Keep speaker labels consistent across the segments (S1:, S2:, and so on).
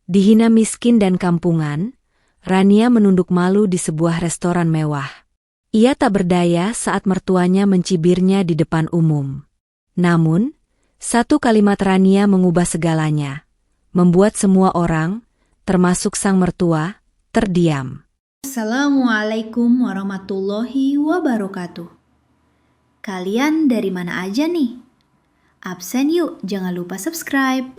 S1: Dihina miskin dan kampungan, Rania menunduk malu di sebuah restoran mewah. Ia tak berdaya saat mertuanya mencibirnya di depan umum. Namun, satu kalimat Rania mengubah segalanya, membuat semua orang, termasuk sang mertua, terdiam.
S2: Assalamualaikum warahmatullahi wabarakatuh. Kalian dari mana aja nih? Absen yuk, jangan lupa subscribe.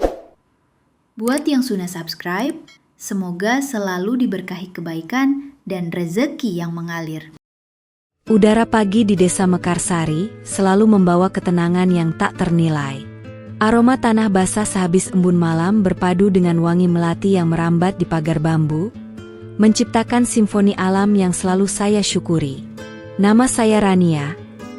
S2: Buat yang sudah subscribe, semoga selalu diberkahi kebaikan dan rezeki yang mengalir.
S1: Udara pagi di desa Mekarsari selalu membawa ketenangan yang tak ternilai. Aroma tanah basah sehabis embun malam berpadu dengan wangi melati yang merambat di pagar bambu, menciptakan simfoni alam yang selalu saya syukuri. Nama saya Rania,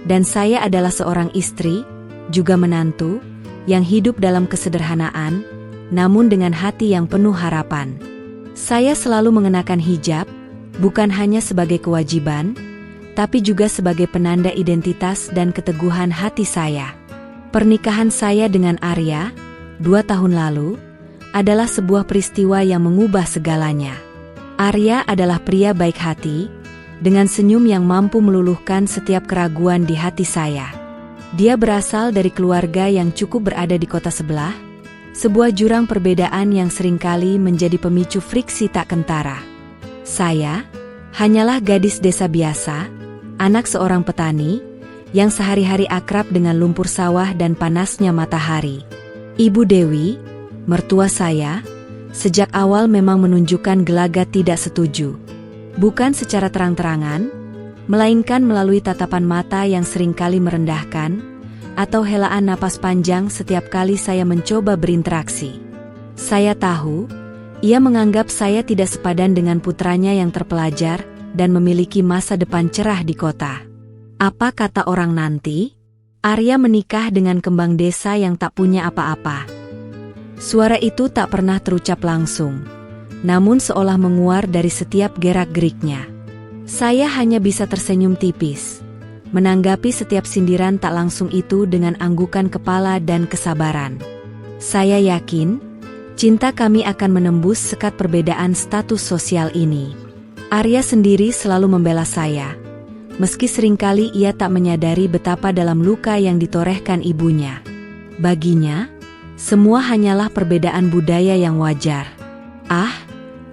S1: dan saya adalah seorang istri, juga menantu, yang hidup dalam kesederhanaan, namun dengan hati yang penuh harapan. Saya selalu mengenakan hijab, bukan hanya sebagai kewajiban, tapi juga sebagai penanda identitas dan keteguhan hati saya. Pernikahan saya dengan Arya, 2 tahun lalu, adalah sebuah peristiwa yang mengubah segalanya. Arya adalah pria baik hati, dengan senyum yang mampu meluluhkan setiap keraguan di hati saya. Dia berasal dari keluarga yang cukup berada di kota sebelah, sebuah jurang perbedaan yang seringkali menjadi pemicu friksi tak kentara. Saya, hanyalah gadis desa biasa, anak seorang petani, yang sehari-hari akrab dengan lumpur sawah dan panasnya matahari. Ibu Dewi, mertua saya, sejak awal memang menunjukkan gelagat tidak setuju. Bukan secara terang-terangan, melainkan melalui tatapan mata yang seringkali merendahkan, atau helaan napas panjang setiap kali saya mencoba berinteraksi. Saya tahu, ia menganggap saya tidak sepadan dengan putranya yang terpelajar dan memiliki masa depan cerah di kota. Apa kata orang nanti? Arya menikah dengan kembang desa yang tak punya apa-apa. Suara itu tak pernah terucap langsung, namun seolah menguar dari setiap gerak-geriknya. Saya hanya bisa tersenyum tipis, menanggapi setiap sindiran tak langsung itu dengan anggukan kepala dan kesabaran. Saya yakin, cinta kami akan menembus sekat perbedaan status sosial ini. Arya sendiri selalu membela saya, meski seringkali ia tak menyadari betapa dalam luka yang ditorehkan ibunya. Baginya, semua hanyalah perbedaan budaya yang wajar. Ah,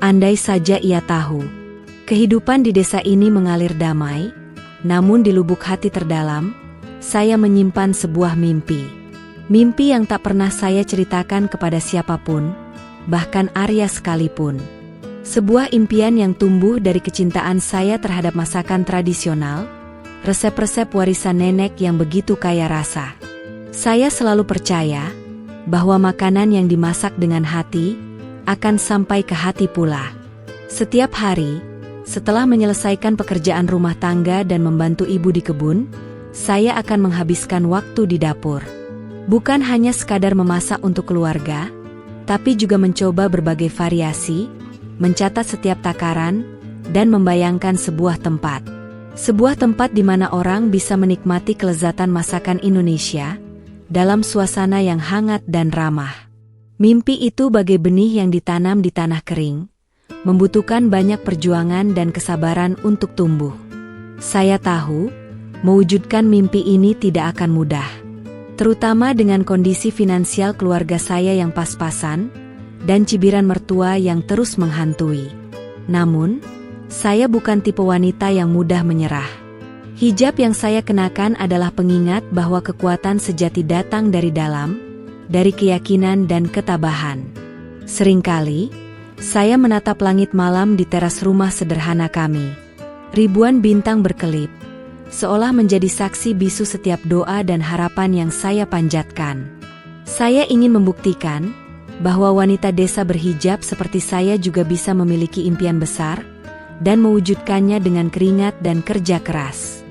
S1: andai saja ia tahu. Kehidupan di desa ini mengalir damai, namun di lubuk hati terdalam, saya menyimpan sebuah mimpi. Mimpi yang tak pernah saya ceritakan kepada siapapun, bahkan Arya sekalipun. Sebuah impian yang tumbuh dari kecintaan saya terhadap masakan tradisional, resep-resep warisan nenek yang begitu kaya rasa. Saya selalu percaya bahwa makanan yang dimasak dengan hati akan sampai ke hati pula. Setiap hari, setelah menyelesaikan pekerjaan rumah tangga dan membantu ibu di kebun, saya akan menghabiskan waktu di dapur. Bukan hanya sekadar memasak untuk keluarga, tapi juga mencoba berbagai variasi, mencatat setiap takaran, dan membayangkan sebuah tempat. Sebuah tempat di mana orang bisa menikmati kelezatan masakan Indonesia, dalam suasana yang hangat dan ramah. Mimpi itu bagai benih yang ditanam di tanah kering, membutuhkan banyak perjuangan dan kesabaran untuk tumbuh. Saya tahu, mewujudkan mimpi ini tidak akan mudah. Terutama dengan kondisi finansial keluarga saya yang pas-pasan, dan cibiran mertua yang terus menghantui. Namun, saya bukan tipe wanita yang mudah menyerah. Hijab yang saya kenakan adalah pengingat bahwa kekuatan sejati datang dari dalam, dari keyakinan dan ketabahan. Seringkali, saya menatap langit malam di teras rumah sederhana kami. Ribuan bintang berkelip, seolah menjadi saksi bisu setiap doa dan harapan yang saya panjatkan. Saya ingin membuktikan bahwa wanita desa berhijab seperti saya juga bisa memiliki impian besar dan mewujudkannya dengan keringat dan kerja keras.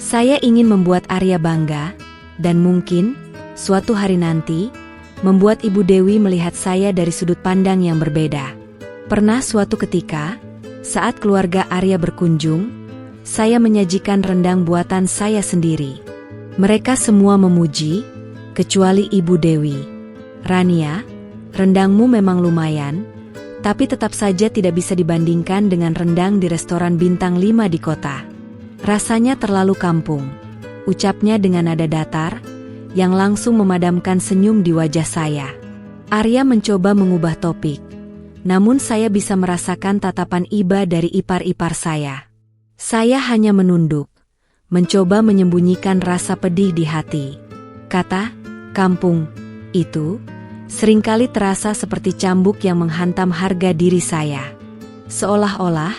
S1: Saya ingin membuat Arya bangga, dan mungkin, suatu hari nanti, membuat Ibu Dewi melihat saya dari sudut pandang yang berbeda. Pernah suatu ketika, saat keluarga Arya berkunjung, saya menyajikan rendang buatan saya sendiri. Mereka semua memuji, kecuali Ibu Dewi. "Rania, rendangmu memang lumayan, Tapi tetap saja tidak bisa dibandingkan dengan rendang di restoran bintang 5 di kota. Rasanya terlalu kampung, ucapnya dengan nada datar, yang langsung memadamkan senyum di wajah saya. Arya mencoba mengubah topik, namun saya bisa merasakan tatapan iba dari ipar-ipar saya. Saya hanya menunduk, mencoba menyembunyikan rasa pedih di hati. Kata, kampung, itu, seringkali terasa seperti cambuk yang menghantam harga diri saya. Seolah-olah,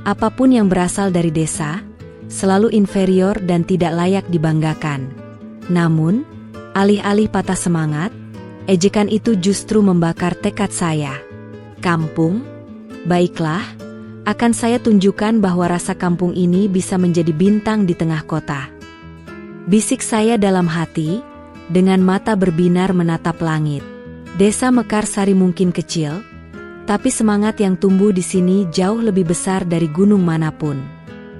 S1: apapun yang berasal dari desa, selalu inferior dan tidak layak dibanggakan. Namun, alih-alih patah semangat, ejekan itu justru membakar tekad saya. Kampung? Baiklah, akan saya tunjukkan bahwa rasa kampung ini bisa menjadi bintang di tengah kota. Bisik saya dalam hati, dengan mata berbinar menatap langit. Desa Mekarsari mungkin kecil, tapi semangat yang tumbuh di sini jauh lebih besar dari gunung manapun.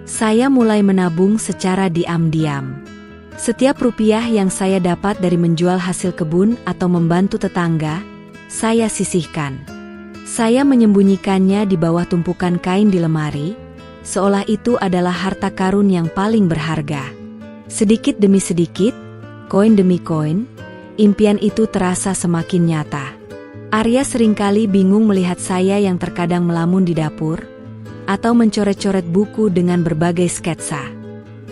S1: Saya mulai menabung secara diam-diam. Setiap rupiah yang saya dapat dari menjual hasil kebun atau membantu tetangga, saya sisihkan. Saya menyembunyikannya di bawah tumpukan kain di lemari, seolah itu adalah harta karun yang paling berharga. Sedikit demi sedikit, koin demi koin, impian itu terasa semakin nyata. Arya seringkali bingung melihat saya yang terkadang melamun di dapur, atau mencoret-coret buku dengan berbagai sketsa.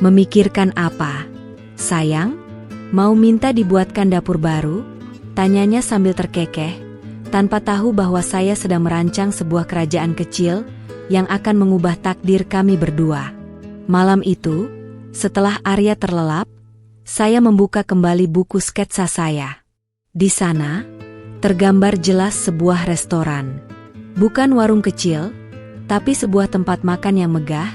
S1: Memikirkan apa? Sayang, mau minta dibuatkan dapur baru? Tanyanya sambil terkekeh, tanpa tahu bahwa saya sedang merancang sebuah kerajaan kecil yang akan mengubah takdir kami berdua. Malam itu, setelah Arya terlelap, saya membuka kembali buku sketsa saya. Di sana, tergambar jelas sebuah restoran. Bukan warung kecil, tapi sebuah tempat makan yang megah,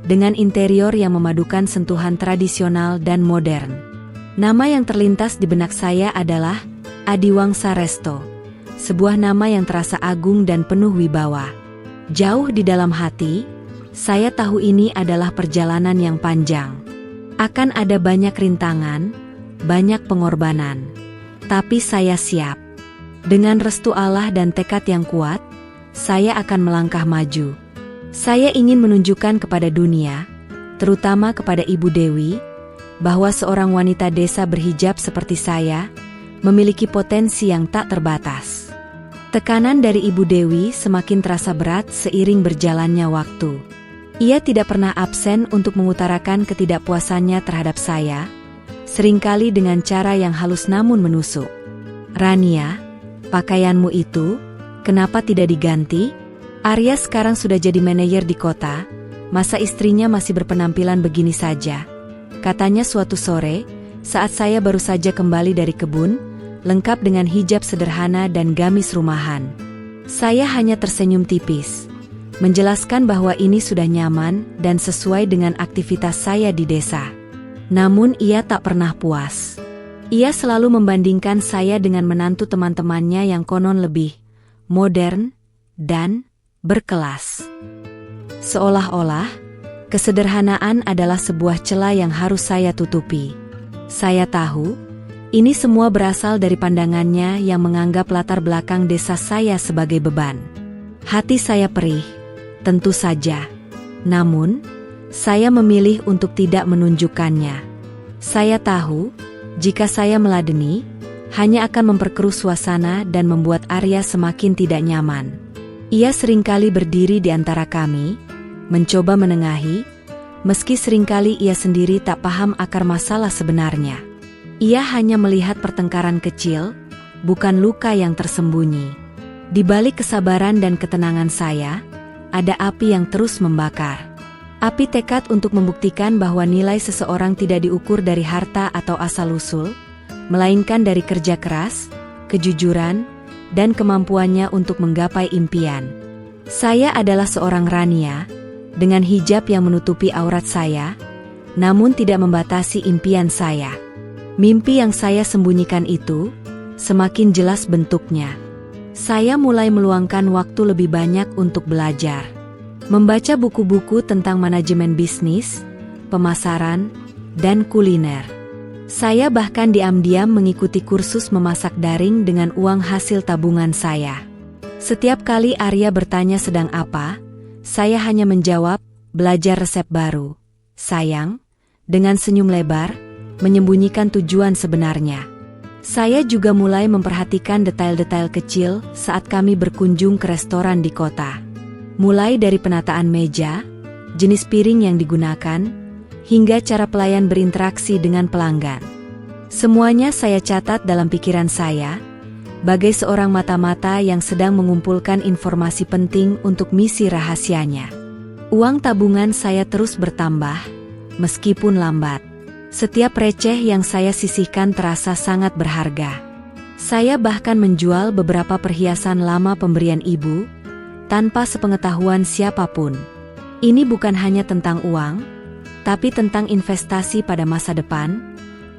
S1: dengan interior yang memadukan sentuhan tradisional dan modern. Nama yang terlintas di benak saya adalah Adiwangsa Resto, sebuah nama yang terasa agung dan penuh wibawa. Jauh di dalam hati, saya tahu ini adalah perjalanan yang panjang. Akan ada banyak rintangan, banyak pengorbanan. Tapi saya siap. Dengan restu Allah dan tekad yang kuat, saya akan melangkah maju. Saya ingin menunjukkan kepada dunia, terutama kepada Ibu Dewi, bahwa seorang wanita desa berhijab seperti saya, memiliki potensi yang tak terbatas. Tekanan dari Ibu Dewi semakin terasa berat seiring berjalannya waktu. Ia tidak pernah absen untuk mengutarakan ketidakpuasannya terhadap saya, seringkali dengan cara yang halus namun menusuk. Rania, pakaianmu itu, kenapa tidak diganti? Arya sekarang sudah jadi manajer di kota, masa istrinya masih berpenampilan begini saja? Katanya suatu sore, saat saya baru saja kembali dari kebun, lengkap dengan hijab sederhana dan gamis rumahan. Saya hanya tersenyum tipis, menjelaskan bahwa ini sudah nyaman dan sesuai dengan aktivitas saya di desa. Namun ia tak pernah puas. Ia selalu membandingkan saya dengan menantu teman-temannya yang konon lebih modern dan berkelas. Seolah-olah, kesederhanaan adalah sebuah celah yang harus saya tutupi. Saya tahu, ini semua berasal dari pandangannya yang menganggap latar belakang desa saya sebagai beban. Hati saya perih, tentu saja. Namun, saya memilih untuk tidak menunjukkannya. Saya tahu, jika saya meladeni, hanya akan memperkeruh suasana dan membuat Arya semakin tidak nyaman. Ia seringkali berdiri di antara kami, mencoba menengahi, meski seringkali ia sendiri tak paham akar masalah sebenarnya. Ia hanya melihat pertengkaran kecil, bukan luka yang tersembunyi. Di balik kesabaran dan ketenangan saya, ada api yang terus membakar. Api tekad untuk membuktikan bahwa nilai seseorang tidak diukur dari harta atau asal-usul, melainkan dari kerja keras, kejujuran, dan kemampuannya untuk menggapai impian. Saya adalah seorang Rania, dengan hijab yang menutupi aurat saya, namun tidak membatasi impian saya. Mimpi yang saya sembunyikan itu, semakin jelas bentuknya. Saya mulai meluangkan waktu lebih banyak untuk belajar. Membaca buku-buku tentang manajemen bisnis, pemasaran, dan kuliner. Saya bahkan diam-diam mengikuti kursus memasak daring dengan uang hasil tabungan saya. Setiap kali Arya bertanya sedang apa, saya hanya menjawab, belajar resep baru. Sayang, dengan senyum lebar, menyembunyikan tujuan sebenarnya. Saya juga mulai memperhatikan detail-detail kecil saat kami berkunjung ke restoran di kota. Mulai dari penataan meja, jenis piring yang digunakan, hingga cara pelayan berinteraksi dengan pelanggan. Semuanya saya catat dalam pikiran saya, bagai seorang mata-mata yang sedang mengumpulkan informasi penting untuk misi rahasianya. Uang tabungan saya terus bertambah, meskipun lambat. Setiap receh yang saya sisihkan terasa sangat berharga. Saya bahkan menjual beberapa perhiasan lama pemberian ibu, tanpa sepengetahuan siapapun. Ini bukan hanya tentang uang, tapi tentang investasi pada masa depan,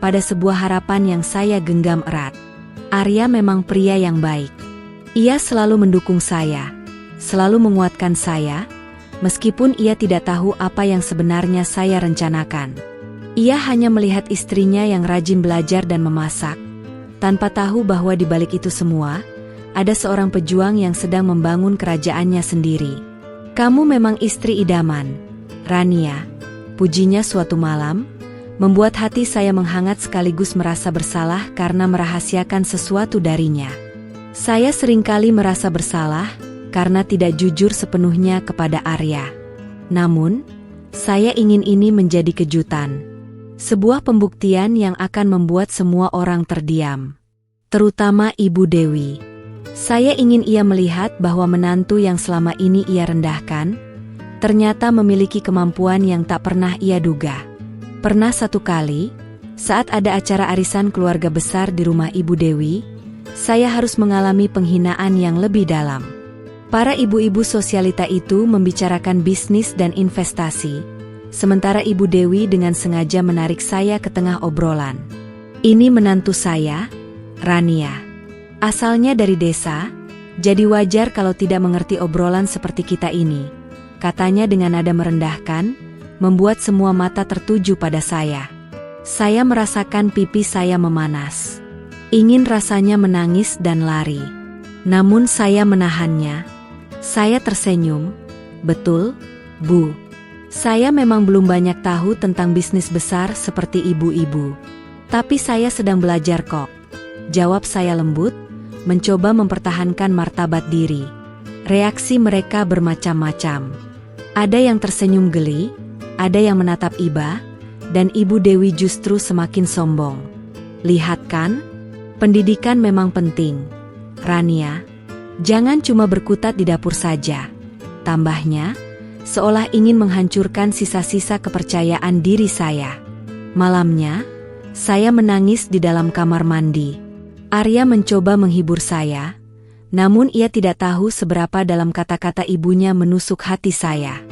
S1: pada sebuah harapan yang saya genggam erat. Arya memang pria yang baik. Ia selalu mendukung saya, selalu menguatkan saya, meskipun ia tidak tahu apa yang sebenarnya saya rencanakan. Ia hanya melihat istrinya yang rajin belajar dan memasak, tanpa tahu bahwa di balik itu semua, ada seorang pejuang yang sedang membangun kerajaannya sendiri. "Kamu memang istri idaman, Rania," pujinya suatu malam, membuat hati saya menghangat sekaligus merasa bersalah karena merahasiakan sesuatu darinya. Saya seringkali merasa bersalah karena tidak jujur sepenuhnya kepada Arya. Namun, saya ingin ini menjadi kejutan. Sebuah pembuktian yang akan membuat semua orang terdiam. Terutama Ibu Dewi. Saya ingin ia melihat bahwa menantu yang selama ini ia rendahkan, ternyata memiliki kemampuan yang tak pernah ia duga. Pernah satu kali, saat ada acara arisan keluarga besar di rumah Ibu Dewi, saya harus mengalami penghinaan yang lebih dalam. Para ibu-ibu sosialita itu membicarakan bisnis dan investasi, sementara Ibu Dewi dengan sengaja menarik saya ke tengah obrolan. "Ini menantu saya, Rania. Asalnya dari desa, jadi wajar kalau tidak mengerti obrolan seperti kita ini," katanya dengan nada merendahkan, membuat semua mata tertuju pada saya. Saya merasakan pipi saya memanas. Ingin rasanya menangis dan lari. Namun saya menahannya. Saya tersenyum. "Betul, Bu. Saya memang belum banyak tahu tentang bisnis besar seperti ibu-ibu. Tapi saya sedang belajar kok," jawab saya lembut, mencoba mempertahankan martabat diri. Reaksi mereka bermacam-macam. Ada yang tersenyum geli, ada yang menatap iba, dan Ibu Dewi justru semakin sombong. "Lihat kan, pendidikan memang penting, Rania. Jangan cuma berkutat di dapur saja," tambahnya, seolah ingin menghancurkan sisa-sisa kepercayaan diri saya. Malamnya, saya menangis di dalam kamar mandi. Arya mencoba menghibur saya, namun ia tidak tahu seberapa dalam kata-kata ibunya menusuk hati saya.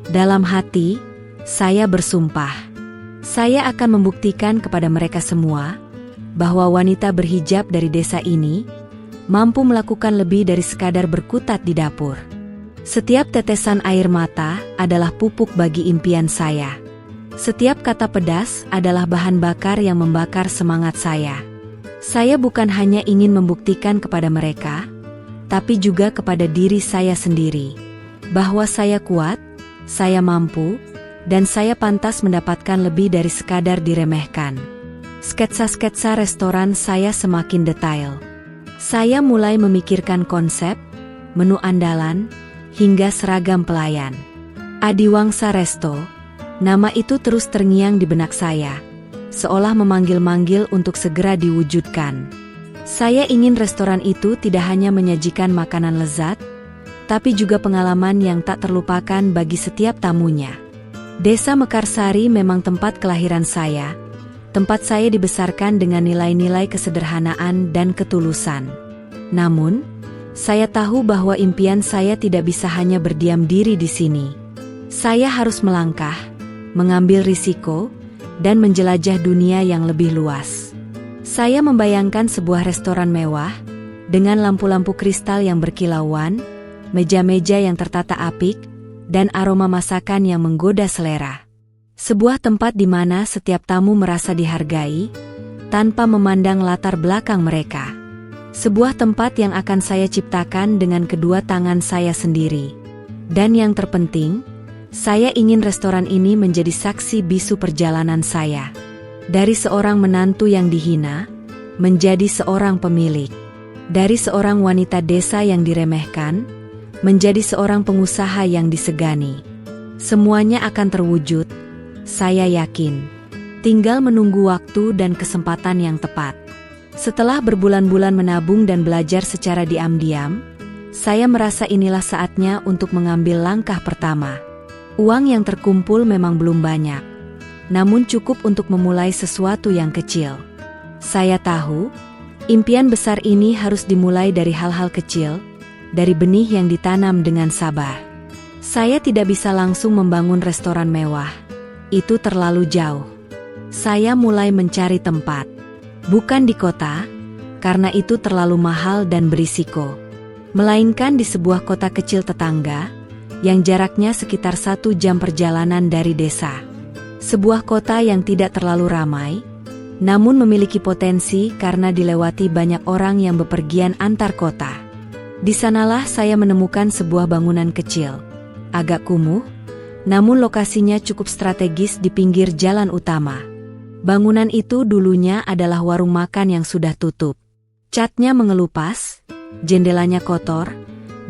S1: Dalam hati, saya bersumpah, saya akan membuktikan kepada mereka semua bahwa wanita berhijab dari desa ini mampu melakukan lebih dari sekadar berkutat di dapur. Setiap tetesan air mata adalah pupuk bagi impian saya. Setiap kata pedas adalah bahan bakar yang membakar semangat saya. Saya bukan hanya ingin membuktikan kepada mereka, tapi juga kepada diri saya sendiri, bahwa saya kuat, saya mampu, dan saya pantas mendapatkan lebih dari sekadar diremehkan. Sketsa-sketsa restoran saya semakin detail. Saya mulai memikirkan konsep, menu andalan, hingga seragam pelayan. Adiwangsa Resto, nama itu terus terngiang di benak saya, seolah memanggil-manggil untuk segera diwujudkan. Saya ingin restoran itu tidak hanya menyajikan makanan lezat, tapi juga pengalaman yang tak terlupakan bagi setiap tamunya. Desa Mekarsari memang tempat kelahiran saya, tempat saya dibesarkan dengan nilai-nilai kesederhanaan dan ketulusan. Namun, saya tahu bahwa impian saya tidak bisa hanya berdiam diri di sini. Saya harus melangkah, mengambil risiko, dan menjelajah dunia yang lebih luas. Saya membayangkan sebuah restoran mewah, dengan lampu-lampu kristal yang berkilauan, meja-meja yang tertata apik, dan aroma masakan yang menggoda selera. Sebuah tempat di mana setiap tamu merasa dihargai, tanpa memandang latar belakang mereka. Sebuah tempat yang akan saya ciptakan dengan kedua tangan saya sendiri. Dan yang terpenting, saya ingin restoran ini menjadi saksi bisu perjalanan saya. Dari seorang menantu yang dihina, menjadi seorang pemilik. Dari seorang wanita desa yang diremehkan, menjadi seorang pengusaha yang disegani. Semuanya akan terwujud, saya yakin. Tinggal menunggu waktu dan kesempatan yang tepat. Setelah berbulan-bulan menabung dan belajar secara diam-diam, saya merasa inilah saatnya untuk mengambil langkah pertama. Uang yang terkumpul memang belum banyak, namun cukup untuk memulai sesuatu yang kecil. Saya tahu, impian besar ini harus dimulai dari hal-hal kecil, dari benih yang ditanam dengan sabar. Saya tidak bisa langsung membangun restoran mewah, itu terlalu jauh. Saya mulai mencari tempat. Bukan di kota, karena itu terlalu mahal dan berisiko. Melainkan di sebuah kota kecil tetangga, yang jaraknya sekitar 1 jam perjalanan dari desa. Sebuah kota yang tidak terlalu ramai, namun memiliki potensi karena dilewati banyak orang yang bepergian antar kota. Di sanalah saya menemukan sebuah bangunan kecil, agak kumuh, namun lokasinya cukup strategis di pinggir jalan utama. Bangunan itu dulunya adalah warung makan yang sudah tutup. Catnya mengelupas, jendelanya kotor,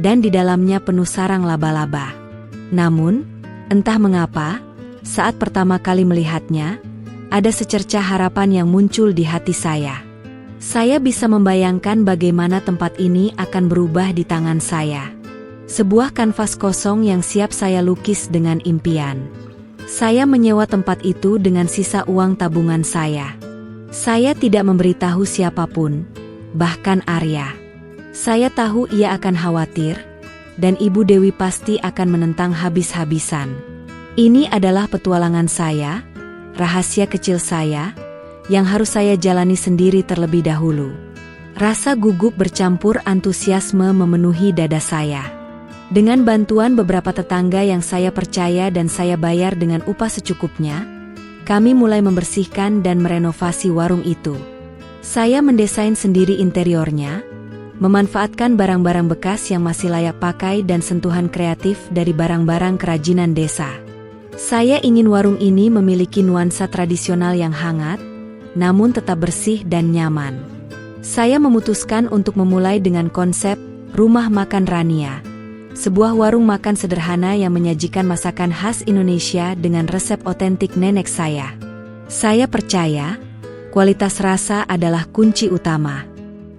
S1: dan di dalamnya penuh sarang laba-laba. Namun, entah mengapa, saat pertama kali melihatnya, ada secercah harapan yang muncul di hati saya. Saya bisa membayangkan bagaimana tempat ini akan berubah di tangan saya. Sebuah kanvas kosong yang siap saya lukis dengan impian. Saya menyewa tempat itu dengan sisa uang tabungan saya. Saya tidak memberitahu siapapun, bahkan Arya. Saya tahu ia akan khawatir, dan Ibu Dewi pasti akan menentang habis-habisan. Ini adalah petualangan saya, rahasia kecil saya, yang harus saya jalani sendiri terlebih dahulu. Rasa gugup bercampur antusiasme memenuhi dada saya. Dengan bantuan beberapa tetangga yang saya percaya dan saya bayar dengan upah secukupnya, kami mulai membersihkan dan merenovasi warung itu. Saya mendesain sendiri interiornya, memanfaatkan barang-barang bekas yang masih layak pakai dan sentuhan kreatif dari barang-barang kerajinan desa. Saya ingin warung ini memiliki nuansa tradisional yang hangat, namun tetap bersih dan nyaman. Saya memutuskan untuk memulai dengan konsep Rumah Makan Rania. Sebuah warung makan sederhana yang menyajikan masakan khas Indonesia dengan resep otentik nenek saya. Saya percaya, kualitas rasa adalah kunci utama.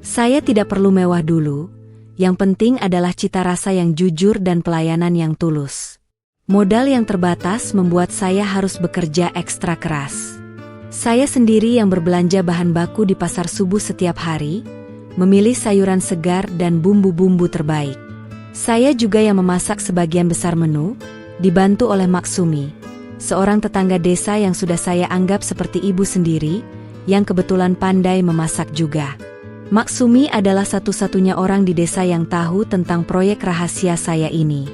S1: Saya tidak perlu mewah dulu, yang penting adalah cita rasa yang jujur dan pelayanan yang tulus. Modal yang terbatas membuat saya harus bekerja ekstra keras. Saya sendiri yang berbelanja bahan baku di pasar subuh setiap hari, memilih sayuran segar dan bumbu-bumbu terbaik. Saya juga yang memasak sebagian besar menu, dibantu oleh Maksumi, seorang tetangga desa yang sudah saya anggap seperti ibu sendiri, yang kebetulan pandai memasak juga. Maksumi adalah satu-satunya orang di desa yang tahu tentang proyek rahasia saya ini.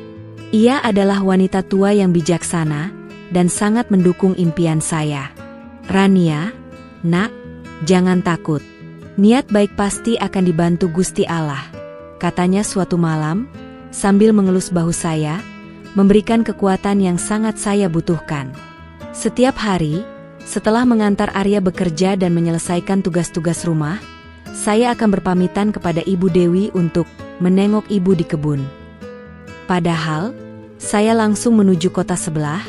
S1: Ia adalah wanita tua yang bijaksana, dan sangat mendukung impian saya. Rania, nak, jangan takut. Niat baik pasti akan dibantu Gusti Allah, katanya suatu malam, sambil mengelus bahu saya, memberikan kekuatan yang sangat saya butuhkan. Setiap hari, setelah mengantar Arya bekerja dan menyelesaikan tugas-tugas rumah, saya akan berpamitan kepada Ibu Dewi untuk menengok ibu di kebun. Padahal, saya langsung menuju kota sebelah,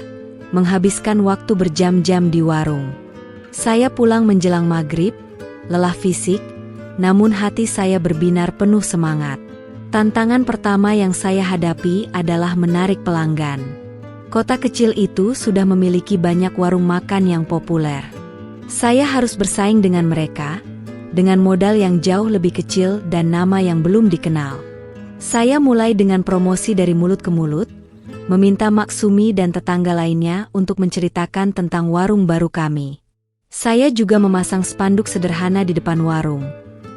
S1: menghabiskan waktu berjam-jam di warung. Saya pulang menjelang maghrib, lelah fisik, namun hati saya berbinar penuh semangat. Tantangan pertama yang saya hadapi adalah menarik pelanggan. Kota kecil itu sudah memiliki banyak warung makan yang populer. Saya harus bersaing dengan mereka, dengan modal yang jauh lebih kecil dan nama yang belum dikenal. Saya mulai dengan promosi dari mulut ke mulut, meminta Maksumi dan tetangga lainnya untuk menceritakan tentang warung baru kami. Saya juga memasang spanduk sederhana di depan warung,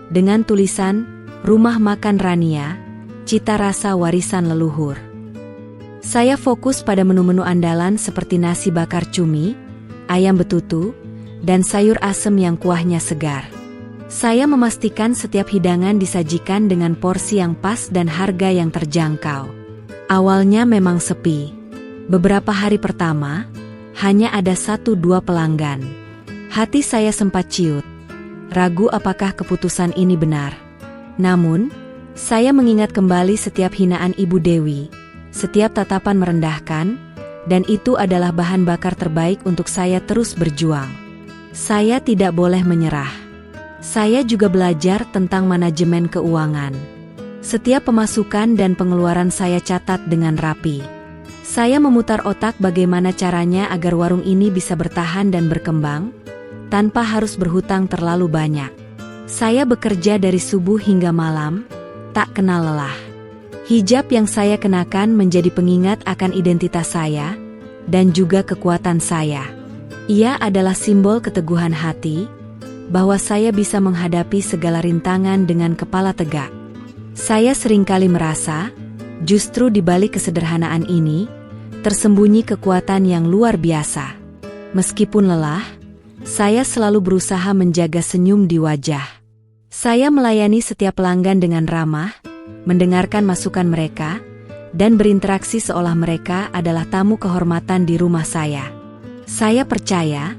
S1: dengan tulisan, Rumah Makan Rania, cita rasa warisan leluhur. Saya fokus pada menu-menu andalan seperti nasi bakar cumi, ayam betutu, dan sayur asem yang kuahnya segar. Saya memastikan setiap hidangan disajikan dengan porsi yang pas dan harga yang terjangkau. Awalnya memang sepi. Beberapa hari pertama, hanya ada 1-2 pelanggan. Hati saya sempat ciut, ragu apakah keputusan ini benar. Namun, saya mengingat kembali setiap hinaan Ibu Dewi, setiap tatapan merendahkan, dan itu adalah bahan bakar terbaik untuk saya terus berjuang. Saya tidak boleh menyerah. Saya juga belajar tentang manajemen keuangan. Setiap pemasukan dan pengeluaran saya catat dengan rapi. Saya memutar otak bagaimana caranya agar warung ini bisa bertahan dan berkembang, tanpa harus berhutang terlalu banyak. Saya bekerja dari subuh hingga malam, tak kenal lelah. Hijab yang saya kenakan menjadi pengingat akan identitas saya, dan juga kekuatan saya. Ia adalah simbol keteguhan hati, bahwa saya bisa menghadapi segala rintangan dengan kepala tegak. Saya seringkali merasa, justru di balik kesederhanaan ini, tersembunyi kekuatan yang luar biasa. Meskipun lelah, saya selalu berusaha menjaga senyum di wajah. Saya melayani setiap pelanggan dengan ramah, mendengarkan masukan mereka, dan berinteraksi seolah mereka adalah tamu kehormatan di rumah saya. Saya percaya,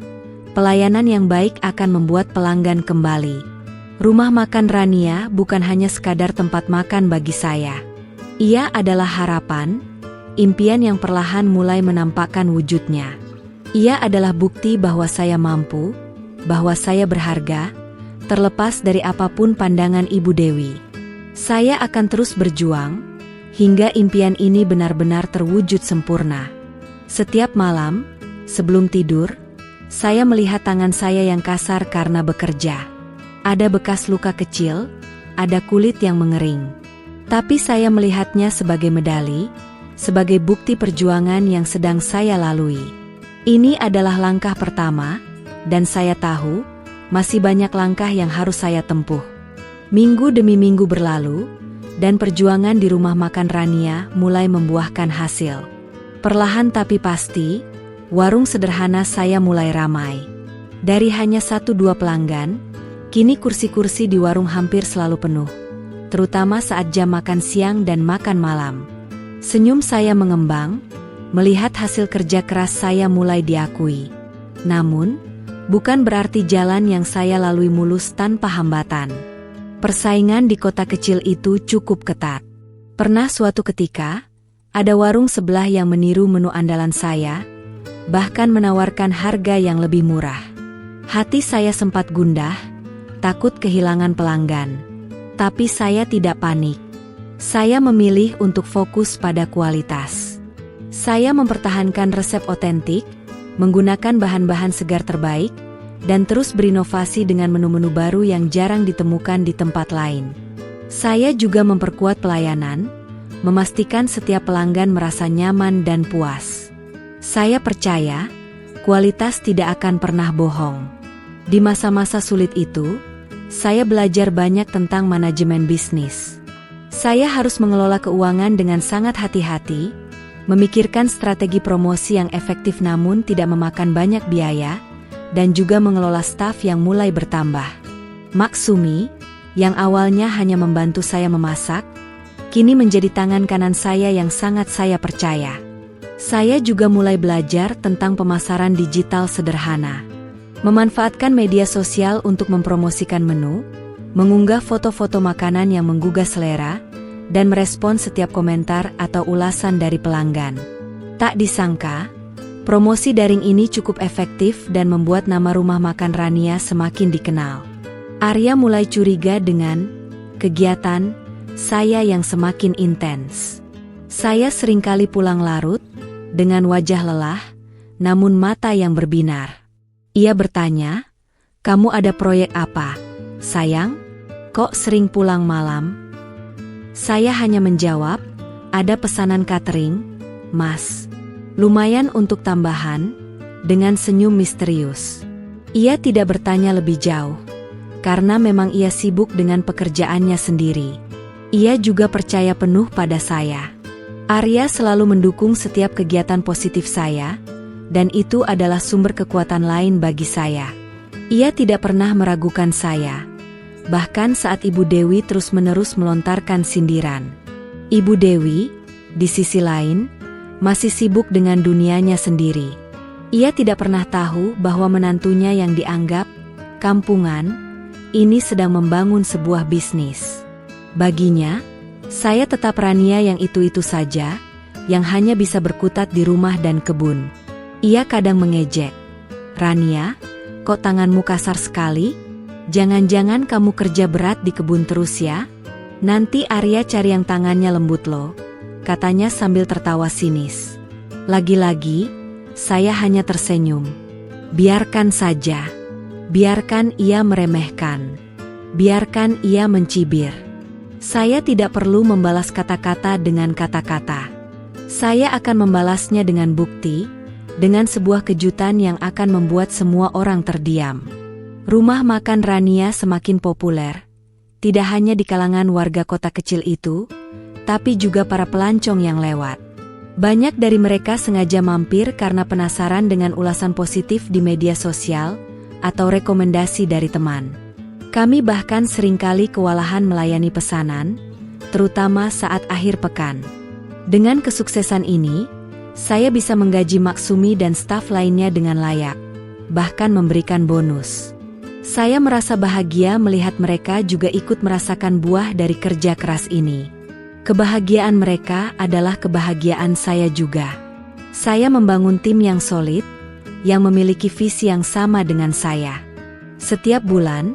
S1: pelayanan yang baik akan membuat pelanggan kembali. Rumah makan Rania bukan hanya sekadar tempat makan bagi saya. Ia adalah harapan, impian yang perlahan mulai menampakkan wujudnya. Ia adalah bukti bahwa saya mampu, bahwa saya berharga, terlepas dari apapun pandangan Ibu Dewi. Saya akan terus berjuang, hingga impian ini benar-benar terwujud sempurna. Setiap malam, sebelum tidur, saya melihat tangan saya yang kasar karena bekerja. Ada bekas luka kecil, ada kulit yang mengering. Tapi saya melihatnya sebagai medali, sebagai bukti perjuangan yang sedang saya lalui. Ini adalah langkah pertama, dan saya tahu, masih banyak langkah yang harus saya tempuh. Minggu demi minggu berlalu, dan perjuangan di rumah makan Rania mulai membuahkan hasil. Perlahan tapi pasti, warung sederhana saya mulai ramai. Dari hanya 1-2 pelanggan, kini kursi-kursi di warung hampir selalu penuh, terutama saat jam makan siang dan makan malam. Senyum saya mengembang, melihat hasil kerja keras saya mulai diakui. Namun, bukan berarti jalan yang saya lalui mulus tanpa hambatan. Persaingan di kota kecil itu cukup ketat. Pernah suatu ketika, ada warung sebelah yang meniru menu andalan saya, bahkan menawarkan harga yang lebih murah. Hati saya sempat gundah, takut kehilangan pelanggan. Tapi saya tidak panik. Saya memilih untuk fokus pada kualitas. Saya mempertahankan resep otentik, menggunakan bahan-bahan segar terbaik, dan terus berinovasi dengan menu-menu baru yang jarang ditemukan di tempat lain. Saya juga memperkuat pelayanan, memastikan setiap pelanggan merasa nyaman dan puas. Saya percaya, kualitas tidak akan pernah bohong. Di masa-masa sulit itu, saya belajar banyak tentang manajemen bisnis. Saya harus mengelola keuangan dengan sangat hati-hati, memikirkan strategi promosi yang efektif namun tidak memakan banyak biaya, dan juga mengelola staf yang mulai bertambah. Maksumi, yang awalnya hanya membantu saya memasak, kini menjadi tangan kanan saya yang sangat saya percaya. Saya juga mulai belajar tentang pemasaran digital sederhana. Memanfaatkan media sosial untuk mempromosikan menu, mengunggah foto-foto makanan yang menggugah selera, dan merespon setiap komentar atau ulasan dari pelanggan. Tak disangka, promosi daring ini cukup efektif dan membuat nama rumah makan Rania semakin dikenal. Arya mulai curiga dengan kegiatan saya yang semakin intens. Saya seringkali pulang larut, dengan wajah lelah, namun mata yang berbinar. Ia bertanya, "Kamu ada proyek apa, sayang? Kok sering pulang malam?" Saya hanya menjawab, "Ada pesanan catering, Mas. Lumayan untuk tambahan," dengan senyum misterius. Ia tidak bertanya lebih jauh, karena memang ia sibuk dengan pekerjaannya sendiri. Ia juga percaya penuh pada saya. Arya selalu mendukung setiap kegiatan positif saya, dan itu adalah sumber kekuatan lain bagi saya. Ia tidak pernah meragukan saya, Bahkan saat Ibu Dewi terus-menerus melontarkan sindiran. Ibu Dewi, di sisi lain, masih sibuk dengan dunianya sendiri. Ia tidak pernah tahu bahwa menantunya yang dianggap kampungan ini sedang membangun sebuah bisnis. Baginya, saya tetap Rania yang itu-itu saja, yang hanya bisa berkutat di rumah dan kebun. Ia kadang mengejek, "Rania, kok tanganmu kasar sekali? Jangan-jangan kamu kerja berat di kebun terus ya? Nanti Arya cari yang tangannya lembut loh," katanya sambil tertawa sinis. Lagi-lagi, saya hanya tersenyum. Biarkan saja. Biarkan ia meremehkan. Biarkan ia mencibir. Saya tidak perlu membalas kata-kata dengan kata-kata. Saya akan membalasnya dengan bukti, dengan sebuah kejutan yang akan membuat semua orang terdiam. Rumah makan Rania semakin populer, tidak hanya di kalangan warga kota kecil itu, tapi juga para pelancong yang lewat. Banyak dari mereka sengaja mampir karena penasaran dengan ulasan positif di media sosial atau rekomendasi dari teman. Kami bahkan seringkali kewalahan melayani pesanan, terutama saat akhir pekan. Dengan kesuksesan ini, saya bisa menggaji Maksumi dan staf lainnya dengan layak, bahkan memberikan bonus. Saya merasa bahagia melihat mereka juga ikut merasakan buah dari kerja keras ini. Kebahagiaan mereka adalah kebahagiaan saya juga. Saya membangun tim yang solid, yang memiliki visi yang sama dengan saya. Setiap bulan,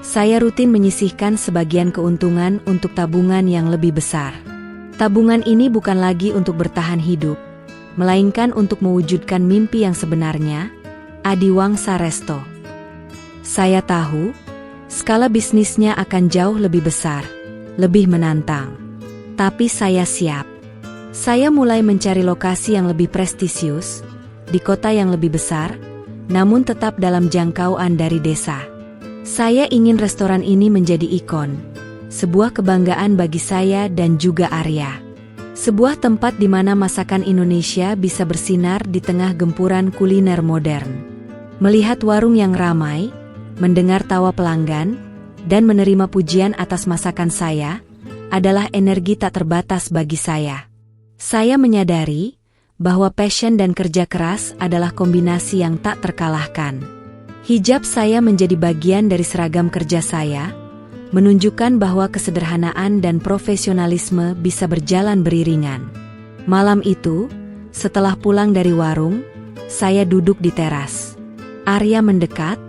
S1: saya rutin menyisihkan sebagian keuntungan untuk tabungan yang lebih besar. Tabungan ini bukan lagi untuk bertahan hidup, melainkan untuk mewujudkan mimpi yang sebenarnya, Adiwangsa Resto. Saya tahu, skala bisnisnya akan jauh lebih besar, lebih menantang. Tapi saya siap. Saya mulai mencari lokasi yang lebih prestisius, di kota yang lebih besar, namun tetap dalam jangkauan dari desa. Saya ingin restoran ini menjadi ikon, sebuah kebanggaan bagi saya dan juga Arya. Sebuah tempat di mana masakan Indonesia bisa bersinar di tengah gempuran kuliner modern. Melihat warung yang ramai, mendengar tawa pelanggan, dan menerima pujian atas masakan saya, adalah energi tak terbatas bagi saya. Saya menyadari bahwa passion dan kerja keras adalah kombinasi yang tak terkalahkan. Hijab saya menjadi bagian dari seragam kerja saya, menunjukkan bahwa kesederhanaan dan profesionalisme bisa berjalan beriringan. Malam itu, setelah pulang dari warung, saya duduk di teras. Arya mendekat,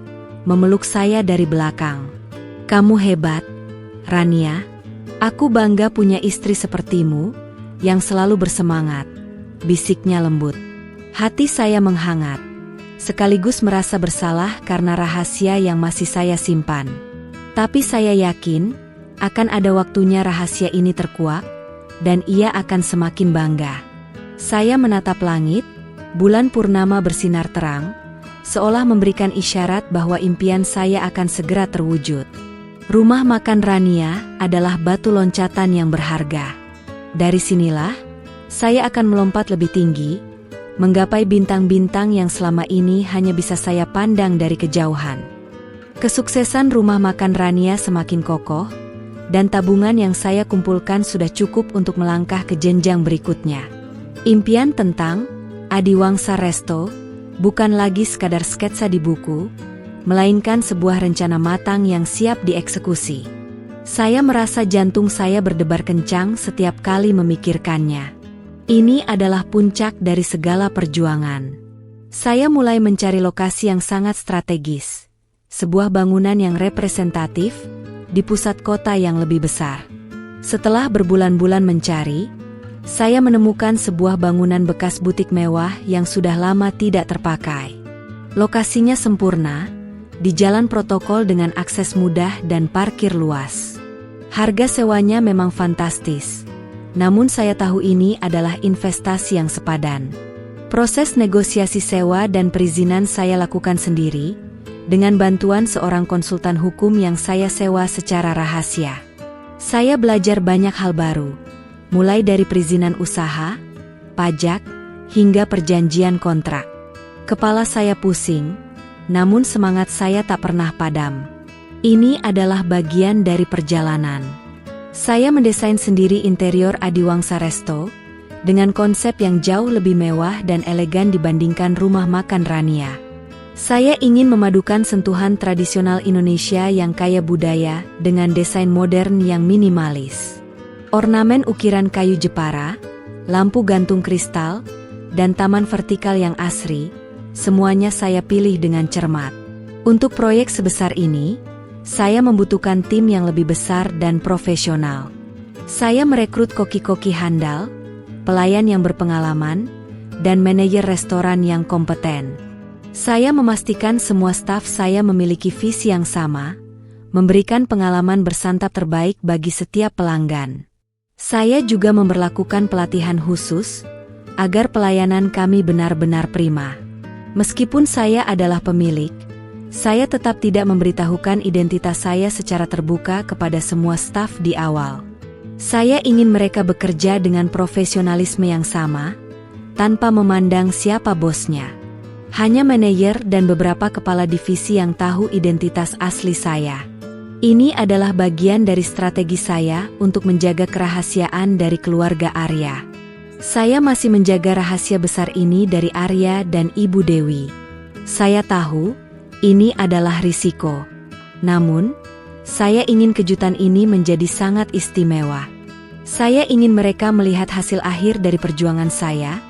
S1: memeluk saya dari belakang. "Kamu hebat, Rania. Aku bangga punya istri sepertimu, yang selalu bersemangat," bisiknya lembut. Hati saya menghangat, sekaligus merasa bersalah karena rahasia yang masih saya simpan. Tapi saya yakin, akan ada waktunya rahasia ini terkuak, dan ia akan semakin bangga. Saya menatap langit, bulan purnama bersinar terang, seolah memberikan isyarat bahwa impian saya akan segera terwujud. Rumah makan Rania adalah batu loncatan yang berharga. Dari sinilah, saya akan melompat lebih tinggi, menggapai bintang-bintang yang selama ini hanya bisa saya pandang dari kejauhan. Kesuksesan rumah makan Rania semakin kokoh, dan tabungan yang saya kumpulkan sudah cukup untuk melangkah ke jenjang berikutnya. Impian tentang Adiwangsa Resto bukan lagi sekadar sketsa di buku, melainkan sebuah rencana matang yang siap dieksekusi. Saya merasa jantung saya berdebar kencang setiap kali memikirkannya. Ini adalah puncak dari segala perjuangan. Saya mulai mencari lokasi yang sangat strategis, sebuah bangunan yang representatif di pusat kota yang lebih besar. Setelah berbulan-bulan mencari, saya menemukan sebuah bangunan bekas butik mewah yang sudah lama tidak terpakai. Lokasinya sempurna, di jalan protokol dengan akses mudah dan parkir luas. Harga sewanya memang fantastis, namun saya tahu ini adalah investasi yang sepadan. Proses negosiasi sewa dan perizinan saya lakukan sendiri, dengan bantuan seorang konsultan hukum yang saya sewa secara rahasia. Saya belajar banyak hal baru, mulai dari perizinan usaha, pajak, hingga perjanjian kontrak. Kepala saya pusing, namun semangat saya tak pernah padam. Ini adalah bagian dari perjalanan. Saya mendesain sendiri interior Adiwangsa Resto dengan konsep yang jauh lebih mewah dan elegan dibandingkan rumah makan Rania. Saya ingin memadukan sentuhan tradisional Indonesia yang kaya budaya dengan desain modern yang minimalis. Ornamen ukiran kayu Jepara, lampu gantung kristal, dan taman vertikal yang asri, semuanya saya pilih dengan cermat. Untuk proyek sebesar ini, saya membutuhkan tim yang lebih besar dan profesional. Saya merekrut koki-koki handal, pelayan yang berpengalaman, dan manajer restoran yang kompeten. Saya memastikan semua staf saya memiliki visi yang sama, memberikan pengalaman bersantap terbaik bagi setiap pelanggan. Saya juga memberlakukan pelatihan khusus, agar pelayanan kami benar-benar prima. Meskipun saya adalah pemilik, saya tetap tidak memberitahukan identitas saya secara terbuka kepada semua staf di awal. Saya ingin mereka bekerja dengan profesionalisme yang sama, tanpa memandang siapa bosnya. Hanya manajer dan beberapa kepala divisi yang tahu identitas asli saya. Ini adalah bagian dari strategi saya untuk menjaga kerahasiaan dari keluarga Arya. Saya masih menjaga rahasia besar ini dari Arya dan Ibu Dewi. Saya tahu ini adalah risiko. Namun, saya ingin kejutan ini menjadi sangat istimewa. Saya ingin mereka melihat hasil akhir dari perjuangan saya,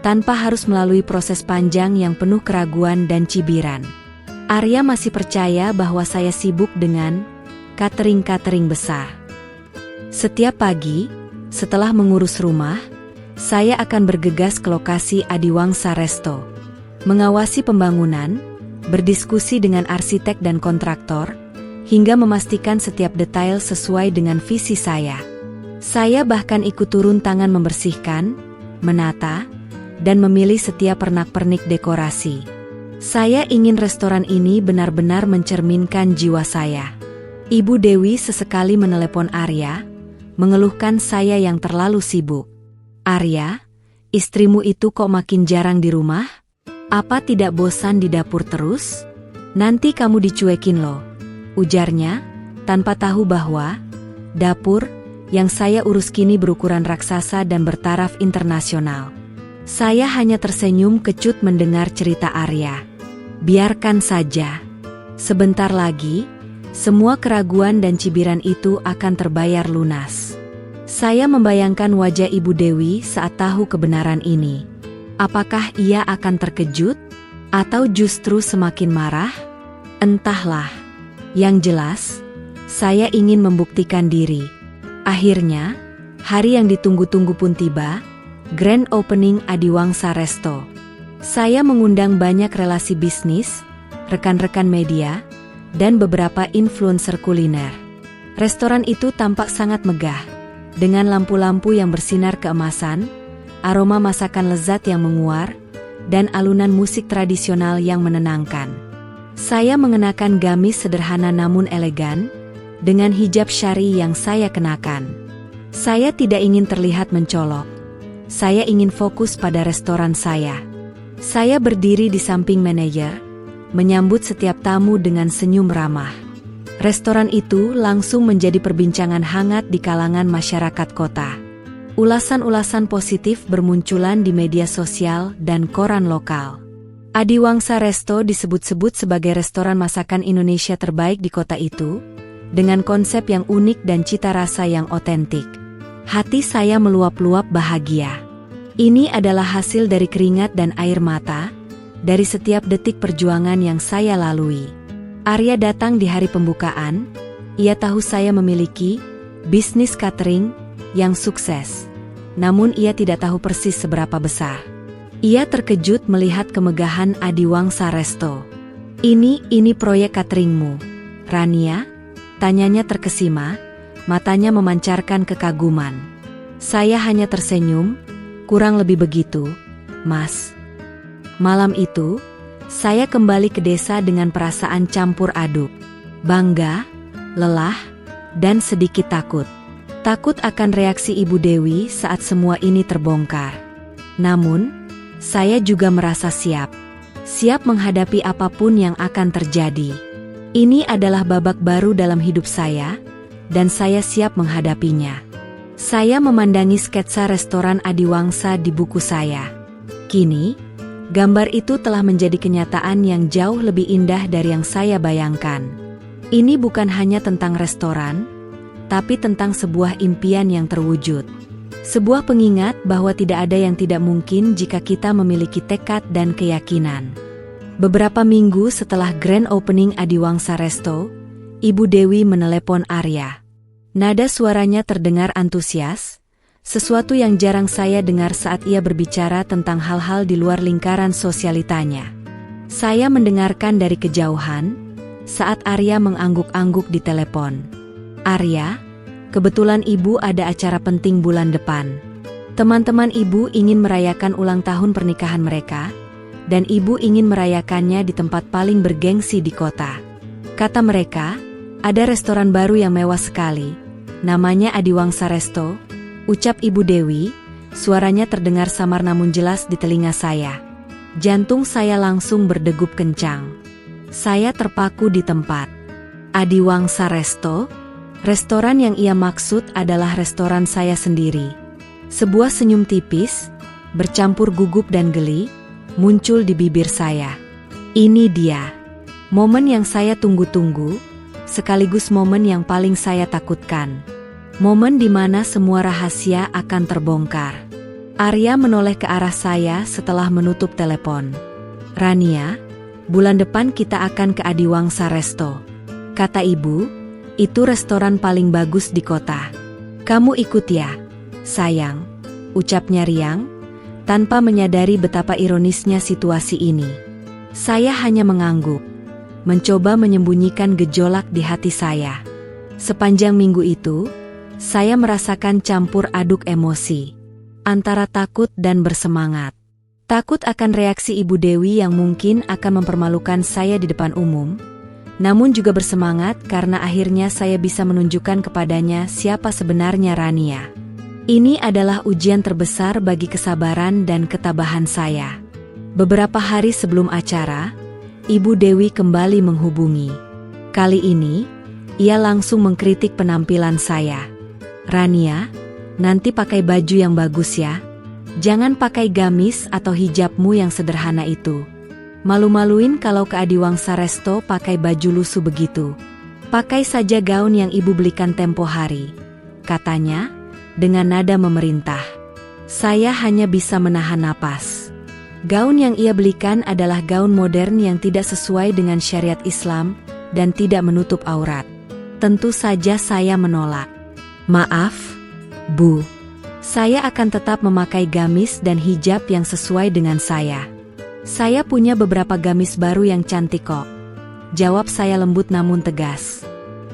S1: tanpa harus melalui proses panjang yang penuh keraguan dan cibiran. Arya masih percaya bahwa saya sibuk dengan catering-catering besar. Setiap pagi, setelah mengurus rumah, saya akan bergegas ke lokasi Adiwangsa Resto, mengawasi pembangunan, berdiskusi dengan arsitek dan kontraktor, hingga memastikan setiap detail sesuai dengan visi saya. Saya bahkan ikut turun tangan membersihkan, menata, dan memilih setiap pernak-pernik dekorasi. Saya ingin restoran ini benar-benar mencerminkan jiwa saya. Ibu Dewi sesekali menelepon Arya, mengeluhkan saya yang terlalu sibuk. Arya, istrimu itu kok makin jarang di rumah? Apa tidak bosan di dapur terus? Nanti kamu dicuekin loh, ujarnya, tanpa tahu bahwa dapur yang saya urus kini berukuran raksasa dan bertaraf internasional. Saya hanya tersenyum kecut mendengar cerita Arya. Biarkan saja. Sebentar lagi, semua keraguan dan cibiran itu akan terbayar lunas. Saya membayangkan wajah Ibu Dewi saat tahu kebenaran ini. Apakah ia akan terkejut? Atau justru semakin marah? Entahlah. Yang jelas, saya ingin membuktikan diri. Akhirnya, hari yang ditunggu-tunggu pun tiba, Grand Opening Adiwangsa Resto. Saya mengundang banyak relasi bisnis, rekan-rekan media, dan beberapa influencer kuliner. Restoran itu tampak sangat megah, dengan lampu-lampu yang bersinar keemasan, aroma masakan lezat yang menguar, dan alunan musik tradisional yang menenangkan. Saya mengenakan gamis sederhana namun elegan, dengan hijab syari yang saya kenakan. Saya tidak ingin terlihat mencolok. Saya ingin fokus pada restoran saya. Saya berdiri di samping manajer, menyambut setiap tamu dengan senyum ramah. Restoran itu langsung menjadi perbincangan hangat di kalangan masyarakat kota. Ulasan-ulasan positif bermunculan di media sosial dan koran lokal. Adiwangsa Resto disebut-sebut sebagai restoran masakan Indonesia terbaik di kota itu, dengan konsep yang unik dan cita rasa yang otentik. Hati saya meluap-luap bahagia. Ini adalah hasil dari keringat dan air mata, dari setiap detik perjuangan yang saya lalui. Arya datang di hari pembukaan. Ia tahu saya memiliki bisnis catering yang sukses. Namun ia tidak tahu persis seberapa besar. Ia terkejut melihat kemegahan Adiwangsa Resto. Ini proyek cateringmu, Rania? Tanyanya terkesima, matanya memancarkan kekaguman. Saya hanya tersenyum, kurang lebih begitu, Mas. Malam itu, saya kembali ke desa dengan perasaan campur aduk. Bangga, lelah, dan sedikit takut. Takut akan reaksi Ibu Dewi saat semua ini terbongkar. Namun, saya juga merasa siap. Siap menghadapi apapun yang akan terjadi. Ini adalah babak baru dalam hidup saya, dan saya siap menghadapinya. Saya memandangi sketsa restoran Adiwangsa di buku saya. Kini, gambar itu telah menjadi kenyataan yang jauh lebih indah dari yang saya bayangkan. Ini bukan hanya tentang restoran, tapi tentang sebuah impian yang terwujud. Sebuah pengingat bahwa tidak ada yang tidak mungkin jika kita memiliki tekad dan keyakinan. Beberapa minggu setelah grand opening Adiwangsa Resto, Ibu Dewi menelepon Arya. Nada suaranya terdengar antusias, sesuatu yang jarang saya dengar saat ia berbicara tentang hal-hal di luar lingkaran sosialitanya. Saya mendengarkan dari kejauhan, saat Arya mengangguk-angguk di telepon. Arya, kebetulan ibu ada acara penting bulan depan. Teman-teman ibu ingin merayakan ulang tahun pernikahan mereka, dan ibu ingin merayakannya di tempat paling bergengsi di kota. Kata mereka, ada restoran baru yang mewah sekali, namanya Adiwangsa Resto, ucap Ibu Dewi, suaranya terdengar samar namun jelas di telinga saya. Jantung saya langsung berdegup kencang. Saya terpaku di tempat. Adiwangsa Resto? Restoran yang ia maksud adalah restoran saya sendiri. Sebuah senyum tipis, bercampur gugup dan geli, muncul di bibir saya. Ini dia, momen yang saya tunggu-tunggu, sekaligus momen yang paling saya takutkan. Momen di mana semua rahasia akan terbongkar. Arya menoleh ke arah saya setelah menutup telepon. Rania, bulan depan kita akan ke Adiwangsa Resto. Kata ibu, itu restoran paling bagus di kota. Kamu ikut ya, sayang, ucapnya riang, tanpa menyadari betapa ironisnya situasi ini. Saya hanya mengangguk, mencoba menyembunyikan gejolak di hati saya. Sepanjang minggu itu, saya merasakan campur aduk emosi, antara takut dan bersemangat. Takut akan reaksi Ibu Dewi yang mungkin akan mempermalukan saya di depan umum, namun juga bersemangat karena akhirnya saya bisa menunjukkan kepadanya siapa sebenarnya Rania. Ini adalah ujian terbesar bagi kesabaran dan ketabahan saya. Beberapa hari sebelum acara, Ibu Dewi kembali menghubungi. Kali ini, ia langsung mengkritik penampilan saya. Rania, nanti pakai baju yang bagus ya. Jangan pakai gamis atau hijabmu yang sederhana itu. Malu-maluin kalau ke Adiwangsa Resto pakai baju lusuh begitu. Pakai saja gaun yang ibu belikan tempo hari, katanya, dengan nada memerintah. Saya hanya bisa menahan napas. Gaun yang ia belikan adalah gaun modern yang tidak sesuai dengan syariat Islam dan tidak menutup aurat. Tentu saja saya menolak. Maaf, Bu. Saya akan tetap memakai gamis dan hijab yang sesuai dengan saya. Saya punya beberapa gamis baru yang cantik kok. Jawab saya lembut namun tegas.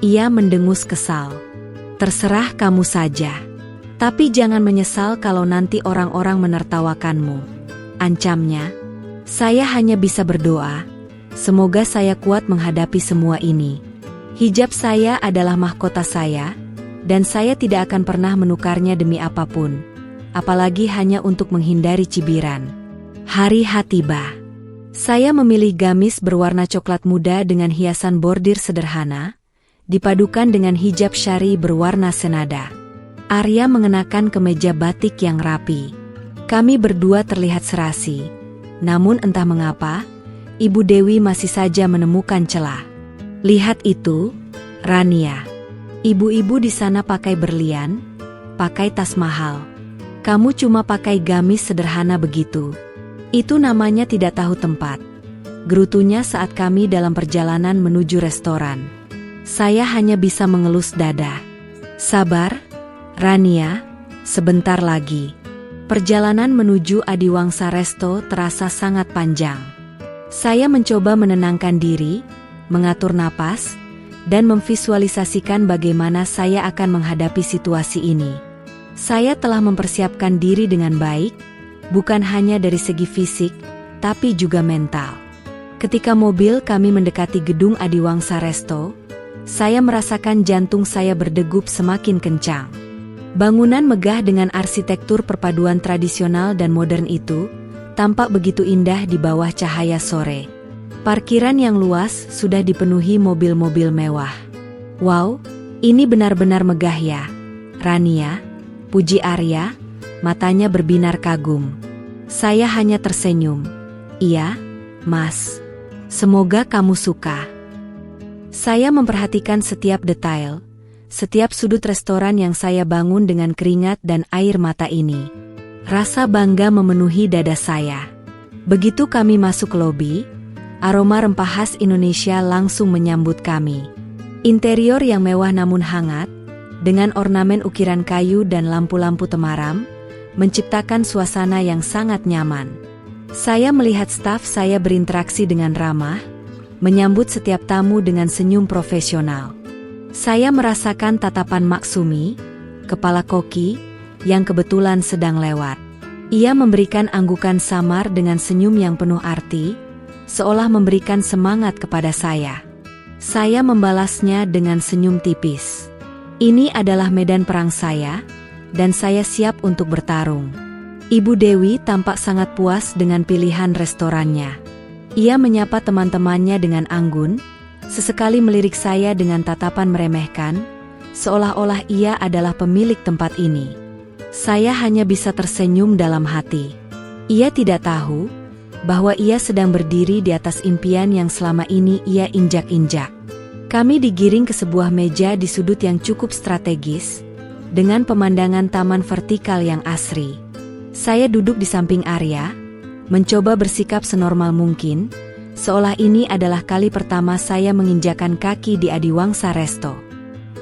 S1: Ia mendengus kesal. Terserah kamu saja. Tapi jangan menyesal kalau nanti orang-orang menertawakanmu. Ancamnya. Saya hanya bisa berdoa. Semoga saya kuat menghadapi semua ini. Hijab saya adalah mahkota saya, dan saya tidak akan pernah menukarnya demi apapun. Apalagi hanya untuk menghindari cibiran. Hari H tiba. Saya memilih gamis berwarna coklat muda dengan hiasan bordir sederhana, dipadukan dengan hijab syari berwarna senada. Arya mengenakan kemeja batik yang rapi. Kami berdua terlihat serasi. Namun entah mengapa, Ibu Dewi masih saja menemukan celah. Lihat itu, Rania. Ibu-ibu di sana pakai berlian, pakai tas mahal. Kamu cuma pakai gamis sederhana begitu. Itu namanya tidak tahu tempat. Gerutunya saat kami dalam perjalanan menuju restoran. Saya hanya bisa mengelus dada. Sabar, Rania, sebentar lagi. Perjalanan menuju Adiwangsa Resto terasa sangat panjang. Saya mencoba menenangkan diri, mengatur napas, dan memvisualisasikan bagaimana saya akan menghadapi situasi ini. Saya telah mempersiapkan diri dengan baik, bukan hanya dari segi fisik, tapi juga mental. Ketika mobil kami mendekati gedung Adiwangsa Resto, saya merasakan jantung saya berdegup semakin kencang. Bangunan megah dengan arsitektur perpaduan tradisional dan modern itu tampak begitu indah di bawah cahaya sore. Parkiran yang luas sudah dipenuhi mobil-mobil mewah. "Wow, ini benar-benar megah ya, Rania," puji Arya, matanya berbinar kagum. Saya hanya tersenyum. "Iya, Mas. Semoga kamu suka." Saya memperhatikan setiap detail, setiap sudut restoran yang saya bangun dengan keringat dan air mata ini. Rasa bangga memenuhi dada saya. Begitu kami masuk lobi, aroma rempah khas Indonesia langsung menyambut kami. Interior yang mewah namun hangat, dengan ornamen ukiran kayu dan lampu-lampu temaram, menciptakan suasana yang sangat nyaman. Saya melihat staf saya berinteraksi dengan ramah, menyambut setiap tamu dengan senyum profesional. Saya merasakan tatapan Maksumi, kepala koki, yang kebetulan sedang lewat. Ia memberikan anggukan samar dengan senyum yang penuh arti, seolah memberikan semangat kepada saya. Saya membalasnya dengan senyum tipis. Ini adalah medan perang saya, dan saya siap untuk bertarung. Ibu Dewi tampak sangat puas dengan pilihan restorannya. Ia menyapa teman-temannya dengan anggun, sesekali melirik saya dengan tatapan meremehkan, seolah-olah ia adalah pemilik tempat ini. Saya hanya bisa tersenyum dalam hati. Ia tidak tahu bahwa ia sedang berdiri di atas impian yang selama ini ia injak-injak. Kami digiring ke sebuah meja di sudut yang cukup strategis, dengan pemandangan taman vertikal yang asri. Saya duduk di samping Arya, mencoba bersikap senormal mungkin, seolah ini adalah kali pertama saya menginjakan kaki di Adiwangsa Resto.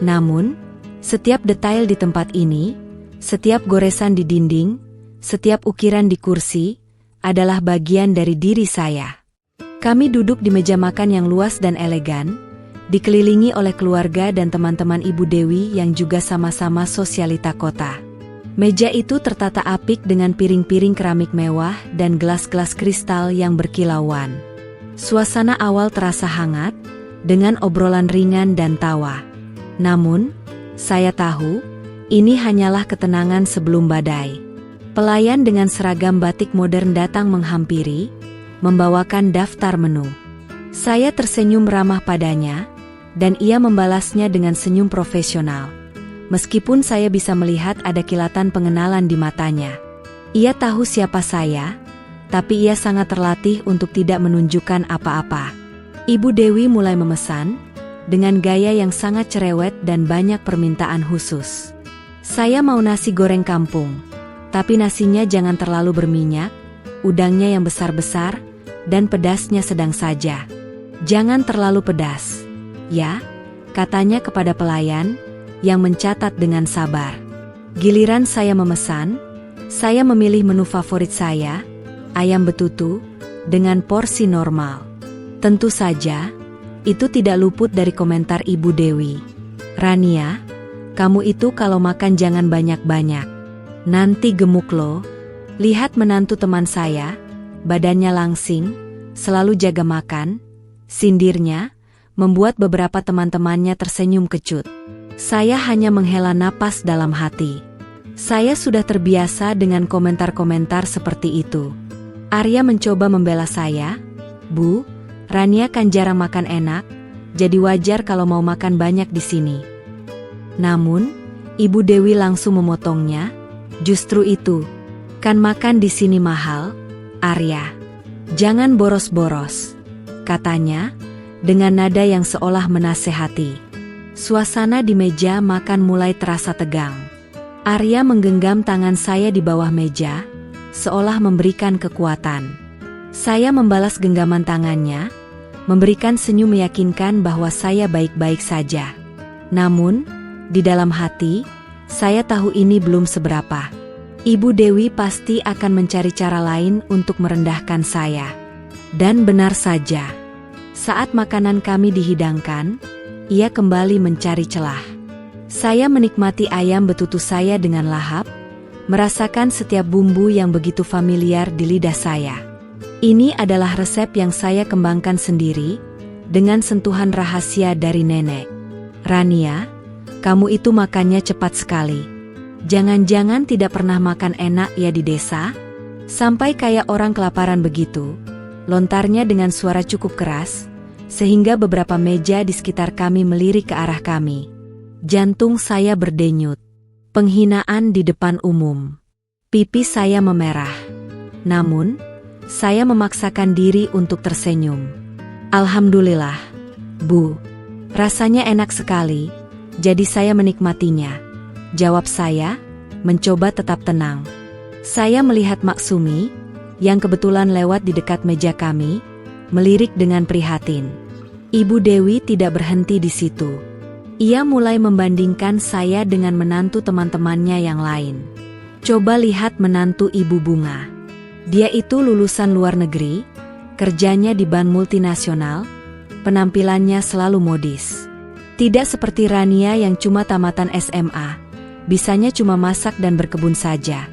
S1: Namun, setiap detail di tempat ini, setiap goresan di dinding, setiap ukiran di kursi, adalah bagian dari diri saya. Kami duduk di meja makan yang luas dan elegan, dikelilingi oleh keluarga dan teman-teman Ibu Dewi yang juga sama-sama sosialita kota. Meja itu tertata apik dengan piring-piring keramik mewah dan gelas-gelas kristal yang berkilauan. Suasana awal terasa hangat, dengan obrolan ringan dan tawa. Namun, saya tahu, ini hanyalah ketenangan sebelum badai. Pelayan dengan seragam batik modern datang menghampiri, membawakan daftar menu. Saya tersenyum ramah padanya, dan ia membalasnya dengan senyum profesional. Meskipun saya bisa melihat ada kilatan pengenalan di matanya. Ia tahu siapa saya, tapi ia sangat terlatih untuk tidak menunjukkan apa-apa. Ibu Dewi mulai memesan, dengan gaya yang sangat cerewet dan banyak permintaan khusus. Saya mau nasi goreng kampung, tapi nasinya jangan terlalu berminyak, udangnya yang besar-besar, dan pedasnya sedang saja. Jangan terlalu pedas, ya, katanya kepada pelayan, yang mencatat dengan sabar. Giliran saya memesan, saya memilih menu favorit saya, ayam betutu, dengan porsi normal. Tentu saja, itu tidak luput dari komentar Ibu Dewi. "Rania, kamu itu kalau makan jangan banyak-banyak. Nanti gemuk loh." Lihat menantu teman saya, badannya langsing, selalu jaga makan, sindirnya, membuat beberapa teman-temannya tersenyum kecut. Saya hanya menghela napas dalam hati. Saya sudah terbiasa dengan komentar-komentar seperti itu. Arya mencoba membela saya, "Bu, Rania kan jarang makan enak, jadi wajar kalau mau makan banyak di sini." Namun, Ibu Dewi langsung memotongnya, "Justru itu, kan makan di sini mahal, Arya. Jangan boros-boros," katanya, dengan nada yang seolah menasehati. Suasana di meja makan mulai terasa tegang. Arya menggenggam tangan saya di bawah meja, seolah memberikan kekuatan. Saya membalas genggaman tangannya, memberikan senyum meyakinkan bahwa saya baik-baik saja. Namun, di dalam hati, saya tahu ini belum seberapa. Ibu Dewi pasti akan mencari cara lain untuk merendahkan saya. Dan benar saja, saat makanan kami dihidangkan, ia kembali mencari celah. Saya menikmati ayam betutu saya dengan lahap, merasakan setiap bumbu yang begitu familiar di lidah saya. Ini adalah resep yang saya kembangkan sendiri, dengan sentuhan rahasia dari nenek. "Rania, kamu itu makannya cepat sekali. Jangan-jangan tidak pernah makan enak ya di desa? Sampai kayak orang kelaparan begitu," lontarnya dengan suara cukup keras, sehingga beberapa meja di sekitar kami melirik ke arah kami. Jantung saya berdenyut. Penghinaan di depan umum. Pipi saya memerah. Namun, saya memaksakan diri untuk tersenyum. Alhamdulillah, Bu. Rasanya enak sekali, jadi saya menikmatinya. Jawab saya, mencoba tetap tenang. Saya melihat Maksumi, yang kebetulan lewat di dekat meja kami, melirik dengan prihatin. Ibu Dewi tidak berhenti di situ. Ia mulai membandingkan saya dengan menantu teman-temannya yang lain. Coba lihat menantu Ibu Bunga. Dia itu lulusan luar negeri, kerjanya di bank multinasional, penampilannya selalu modis. Tidak seperti Rania yang cuma tamatan SMA, bisanya cuma masak dan berkebun saja.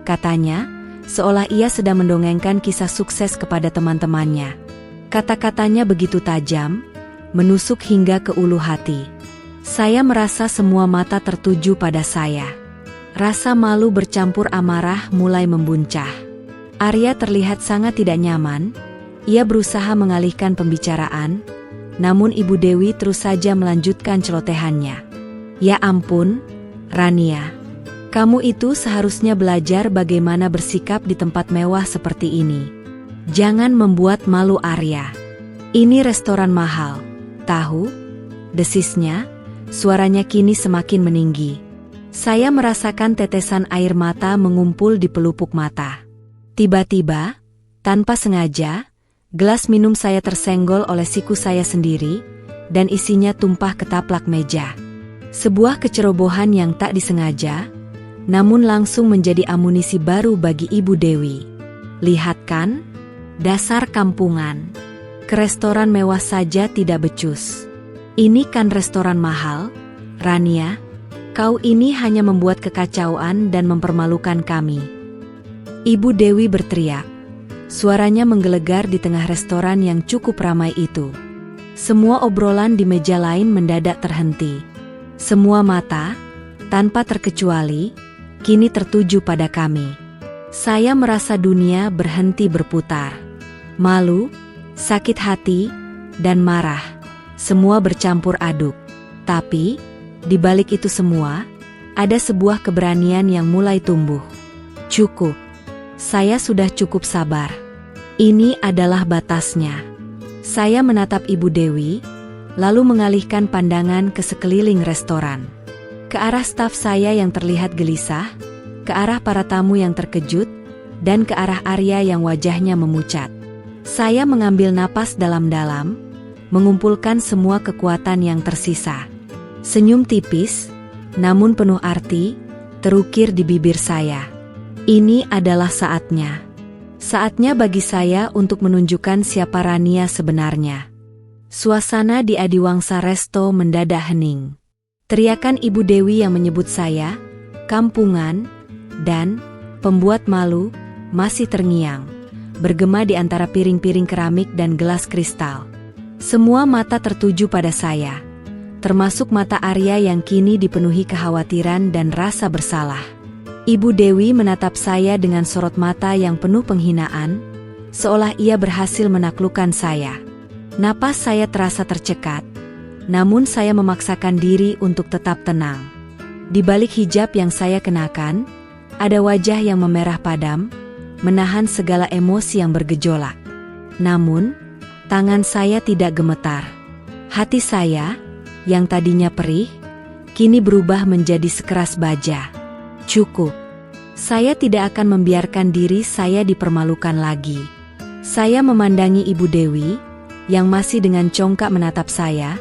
S1: Katanya, seolah ia sedang mendongengkan kisah sukses kepada teman-temannya. Kata-katanya begitu tajam, menusuk hingga ke ulu hati. Saya merasa semua mata tertuju pada saya. Rasa malu bercampur amarah mulai membuncah. Arya terlihat sangat tidak nyaman. Ia berusaha mengalihkan pembicaraan, namun Ibu Dewi terus saja melanjutkan celotehannya. Ya ampun, Rania. Kamu itu seharusnya belajar bagaimana bersikap di tempat mewah seperti ini. Jangan membuat malu Arya. Ini restoran mahal, tahu? Desisnya, suaranya kini semakin meninggi. Saya merasakan tetesan air mata mengumpul di pelupuk mata. Tiba-tiba, tanpa sengaja, gelas minum saya tersenggol oleh siku saya sendiri, dan isinya tumpah ke taplak meja. Sebuah kecerobohan yang tak disengaja, namun langsung menjadi amunisi baru bagi Ibu Dewi. Lihat kan, dasar kampungan. Ke restoran mewah saja tidak becus. Ini kan restoran mahal, Rania. Kau ini hanya membuat kekacauan dan mempermalukan kami. Ibu Dewi berteriak. Suaranya menggelegar di tengah restoran yang cukup ramai itu. Semua obrolan di meja lain mendadak terhenti. Semua mata, tanpa terkecuali, kini tertuju pada kami. Saya merasa dunia berhenti berputar. Malu, sakit hati, dan marah. Semua bercampur aduk. Tapi, di balik itu semua, ada sebuah keberanian yang mulai tumbuh. Cukup. Saya sudah cukup sabar. Ini adalah batasnya. Saya menatap Ibu Dewi, lalu mengalihkan pandangan ke sekeliling restoran. Ke arah staf saya yang terlihat gelisah, ke arah para tamu yang terkejut, dan ke arah Arya yang wajahnya memucat. Saya mengambil napas dalam-dalam, mengumpulkan semua kekuatan yang tersisa. Senyum tipis, namun penuh arti, terukir di bibir saya. Ini adalah saatnya. Saatnya bagi saya untuk menunjukkan siapa Rania sebenarnya. Suasana di Adiwangsa Resto mendadak hening. Teriakan Ibu Dewi yang menyebut saya, kampungan, dan pembuat malu, masih terngiang, bergema di antara piring-piring keramik dan gelas kristal. Semua mata tertuju pada saya, termasuk mata Arya yang kini dipenuhi kekhawatiran dan rasa bersalah. Ibu Dewi menatap saya dengan sorot mata yang penuh penghinaan, seolah ia berhasil menaklukkan saya. Napas saya terasa tercekat, namun saya memaksakan diri untuk tetap tenang. Di balik hijab yang saya kenakan, ada wajah yang memerah padam, menahan segala emosi yang bergejolak. Namun, tangan saya tidak gemetar. Hati saya, yang tadinya perih, kini berubah menjadi sekeras baja. Cukup. Saya tidak akan membiarkan diri saya dipermalukan lagi. Saya memandangi Ibu Dewi, yang masih dengan congkak menatap saya,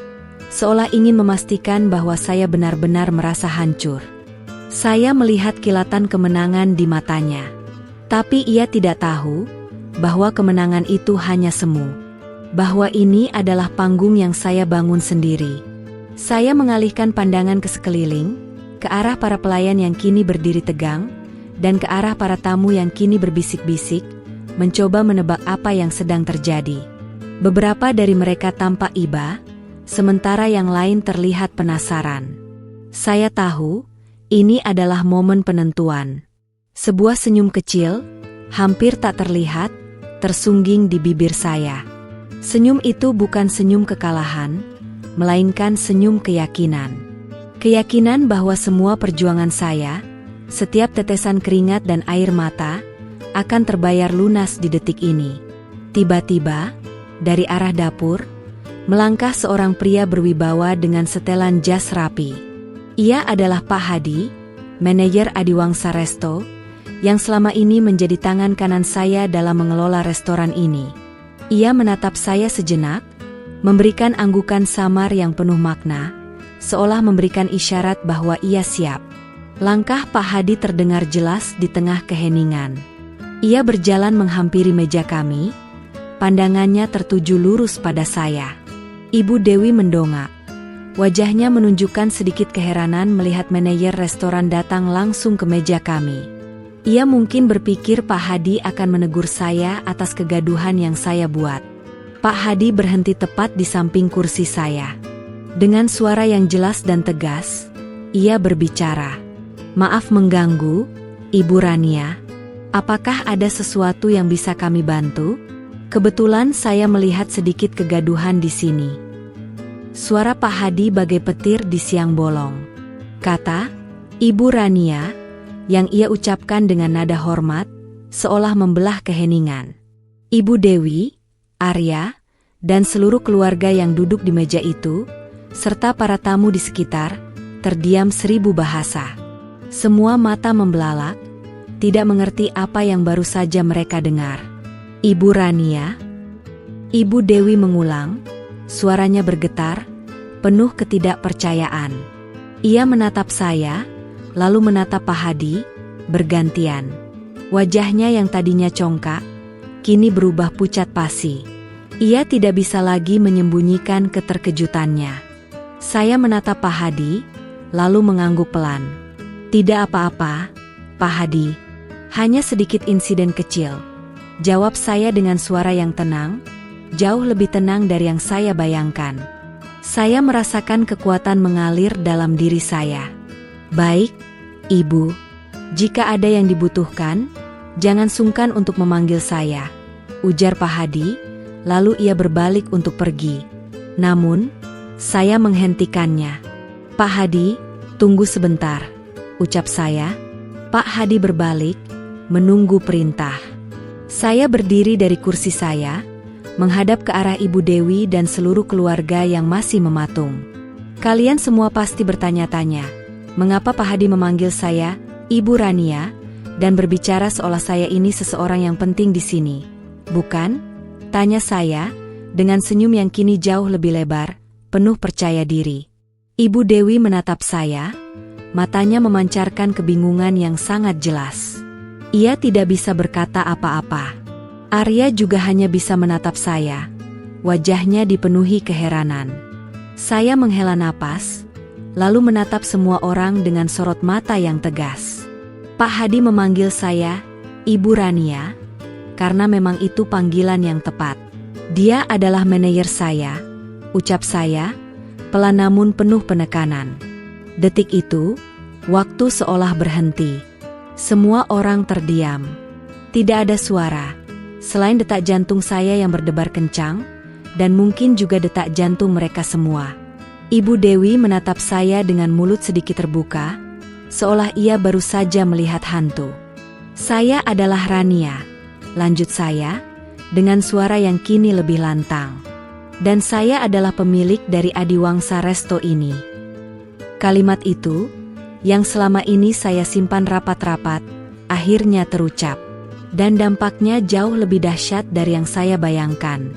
S1: seolah ingin memastikan bahwa saya benar-benar merasa hancur. Saya melihat kilatan kemenangan di matanya. Tapi ia tidak tahu, bahwa kemenangan itu hanya semu. Bahwa ini adalah panggung yang saya bangun sendiri. Saya mengalihkan pandangan ke sekeliling, ke arah para pelayan yang kini berdiri tegang, dan ke arah para tamu yang kini berbisik-bisik, mencoba menebak apa yang sedang terjadi. Beberapa dari mereka tampak iba, sementara yang lain terlihat penasaran. Saya tahu, ini adalah momen penentuan. Sebuah senyum kecil, hampir tak terlihat, tersungging di bibir saya. Senyum itu bukan senyum kekalahan, melainkan senyum keyakinan. Keyakinan bahwa semua perjuangan saya, setiap tetesan keringat dan air mata, akan terbayar lunas di detik ini. Tiba-tiba, dari arah dapur, melangkah seorang pria berwibawa dengan setelan jas rapi. Ia adalah Pak Hadi, manajer Adiwangsa Resto, yang selama ini menjadi tangan kanan saya dalam mengelola restoran ini. Ia menatap saya sejenak, memberikan anggukan samar yang penuh makna, seolah memberikan isyarat bahwa ia siap. Langkah Pak Hadi terdengar jelas di tengah keheningan. Ia berjalan menghampiri meja kami, pandangannya tertuju lurus pada saya. Ibu Dewi mendongak. Wajahnya menunjukkan sedikit keheranan melihat manajer restoran datang langsung ke meja kami. Ia mungkin berpikir Pak Hadi akan menegur saya atas kegaduhan yang saya buat. Pak Hadi berhenti tepat di samping kursi saya. Dengan suara yang jelas dan tegas, ia berbicara. "Maaf mengganggu, Ibu Rania. Apakah ada sesuatu yang bisa kami bantu? Kebetulan saya melihat sedikit kegaduhan di sini." Suara Pak Hadi bagai petir di siang bolong. Kata Ibu Rania, yang ia ucapkan dengan nada hormat, seolah membelah keheningan. Ibu Dewi, Arya, dan seluruh keluarga yang duduk di meja itu, serta para tamu di sekitar, terdiam 1000 bahasa. Semua mata membelalak, tidak mengerti apa yang baru saja mereka dengar. "Ibu Rania?" Ibu Dewi mengulang, suaranya bergetar, penuh ketidakpercayaan. Ia menatap saya, lalu menatap Pak Hadi, bergantian. Wajahnya yang tadinya congkak, kini berubah pucat pasi. Ia tidak bisa lagi menyembunyikan keterkejutannya. Saya menatap Pak Hadi, lalu mengangguk pelan. "Tidak apa-apa, Pak Hadi. Hanya sedikit insiden kecil," jawab saya dengan suara yang tenang, jauh lebih tenang dari yang saya bayangkan. Saya merasakan kekuatan mengalir dalam diri saya. "Baik, Ibu. Jika ada yang dibutuhkan, jangan sungkan untuk memanggil saya," ujar Pak Hadi, lalu ia berbalik untuk pergi. Namun, saya menghentikannya. "Pak Hadi, tunggu sebentar," ucap saya. Pak Hadi berbalik, menunggu perintah. Saya berdiri dari kursi saya, menghadap ke arah Ibu Dewi dan seluruh keluarga yang masih mematung. Kalian semua pasti bertanya-tanya, mengapa Pak Hadi memanggil saya Ibu Rania dan berbicara seolah saya ini seseorang yang penting di sini, bukan? Tanya saya, dengan senyum yang kini jauh lebih lebar, penuh percaya diri. Ibu Dewi menatap saya, matanya memancarkan kebingungan yang sangat jelas. Ia tidak bisa berkata apa-apa. Arya juga hanya bisa menatap saya, wajahnya dipenuhi keheranan. Saya menghela napas, lalu menatap semua orang dengan sorot mata yang tegas. Pak Hadi memanggil saya, Ibu Rania, karena memang itu panggilan yang tepat. Dia adalah manajer saya, ucap saya, pelan namun penuh penekanan. Detik itu, waktu seolah berhenti. Semua orang terdiam. Tidak ada suara, selain detak jantung saya yang berdebar kencang, dan mungkin juga detak jantung mereka semua. Ibu Dewi menatap saya dengan mulut sedikit terbuka, seolah ia baru saja melihat hantu. "Saya adalah Rania," lanjut saya, dengan suara yang kini lebih lantang. "Dan saya adalah pemilik dari Adiwangsa Resto ini." Kalimat itu, yang selama ini saya simpan rapat-rapat, akhirnya terucap. Dan dampaknya jauh lebih dahsyat dari yang saya bayangkan.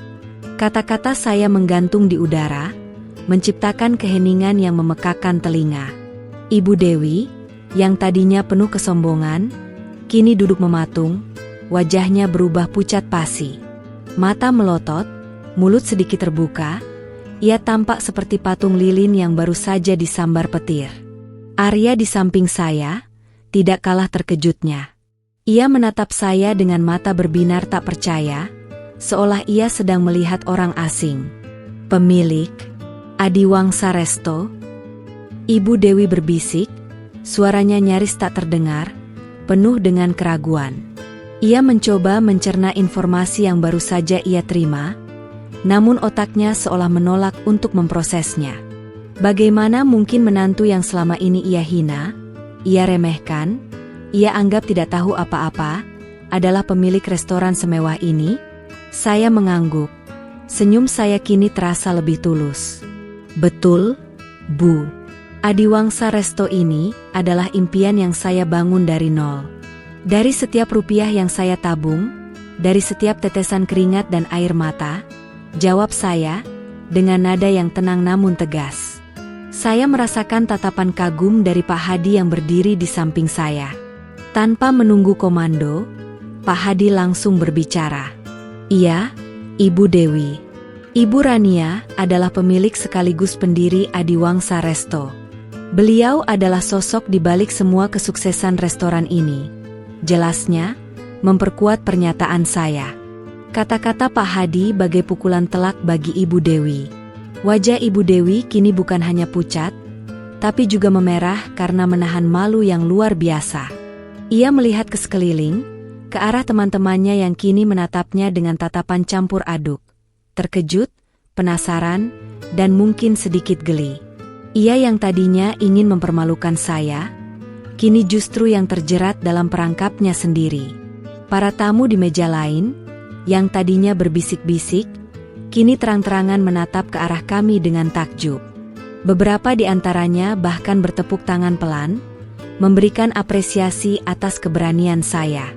S1: Kata-kata saya menggantung di udara, menciptakan keheningan yang memekakan telinga. Ibu Dewi, yang tadinya penuh kesombongan, kini duduk mematung, wajahnya berubah pucat pasi. Mata melotot, mulut sedikit terbuka, ia tampak seperti patung lilin yang baru saja disambar petir. Arya di samping saya, tidak kalah terkejutnya. Ia menatap saya dengan mata berbinar tak percaya, seolah ia sedang melihat orang asing. "Pemilik Adiwangsa Resto?" Ibu Dewi berbisik, suaranya nyaris tak terdengar, penuh dengan keraguan. Ia mencoba mencerna informasi yang baru saja ia terima, namun otaknya seolah menolak untuk memprosesnya. Bagaimana mungkin menantu yang selama ini ia hina, ia remehkan, ia anggap tidak tahu apa-apa, adalah pemilik restoran semewah ini? Saya mengangguk. Senyum saya kini terasa lebih tulus. Betul, Bu. Adiwangsa Resto ini adalah impian yang saya bangun dari nol. Dari setiap rupiah yang saya tabung, dari setiap tetesan keringat dan air mata, jawab saya, dengan nada yang tenang namun tegas. Saya merasakan tatapan kagum dari Pak Hadi yang berdiri di samping saya. Tanpa menunggu komando, Pak Hadi langsung berbicara. Iya, Ibu Dewi. Ibu Rania adalah pemilik sekaligus pendiri Adiwangsa Resto. Beliau adalah sosok di balik semua kesuksesan restoran ini. Jelasnya, memperkuat pernyataan saya. Kata-kata Pak Hadi bagai pukulan telak bagi Ibu Dewi. Wajah Ibu Dewi kini bukan hanya pucat, tapi juga memerah karena menahan malu yang luar biasa. Ia melihat ke sekeliling, ke arah teman-temannya yang kini menatapnya dengan tatapan campur aduk. Terkejut, penasaran, dan mungkin sedikit geli. Ia yang tadinya ingin mempermalukan saya, kini justru yang terjerat dalam perangkapnya sendiri. Para tamu di meja lain, yang tadinya berbisik-bisik, kini terang-terangan menatap ke arah kami dengan takjub. Beberapa di antaranya bahkan bertepuk tangan pelan, memberikan apresiasi atas keberanian saya.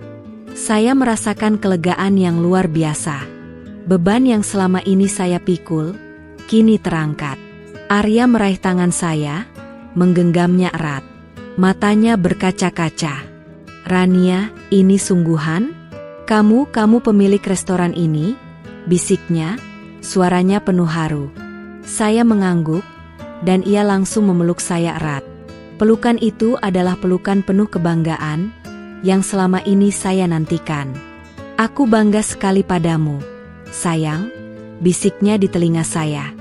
S1: Saya merasakan kelegaan yang luar biasa. Beban yang selama ini saya pikul, kini terangkat. Arya meraih tangan saya, menggenggamnya erat. Matanya berkaca-kaca. Rania, ini sungguhan? Kamu pemilik restoran ini? Bisiknya, suaranya penuh haru. Saya mengangguk, dan ia langsung memeluk saya erat. Pelukan itu adalah pelukan penuh kebanggaan, yang selama ini saya nantikan. Aku bangga sekali padamu, sayang, bisiknya di telinga saya.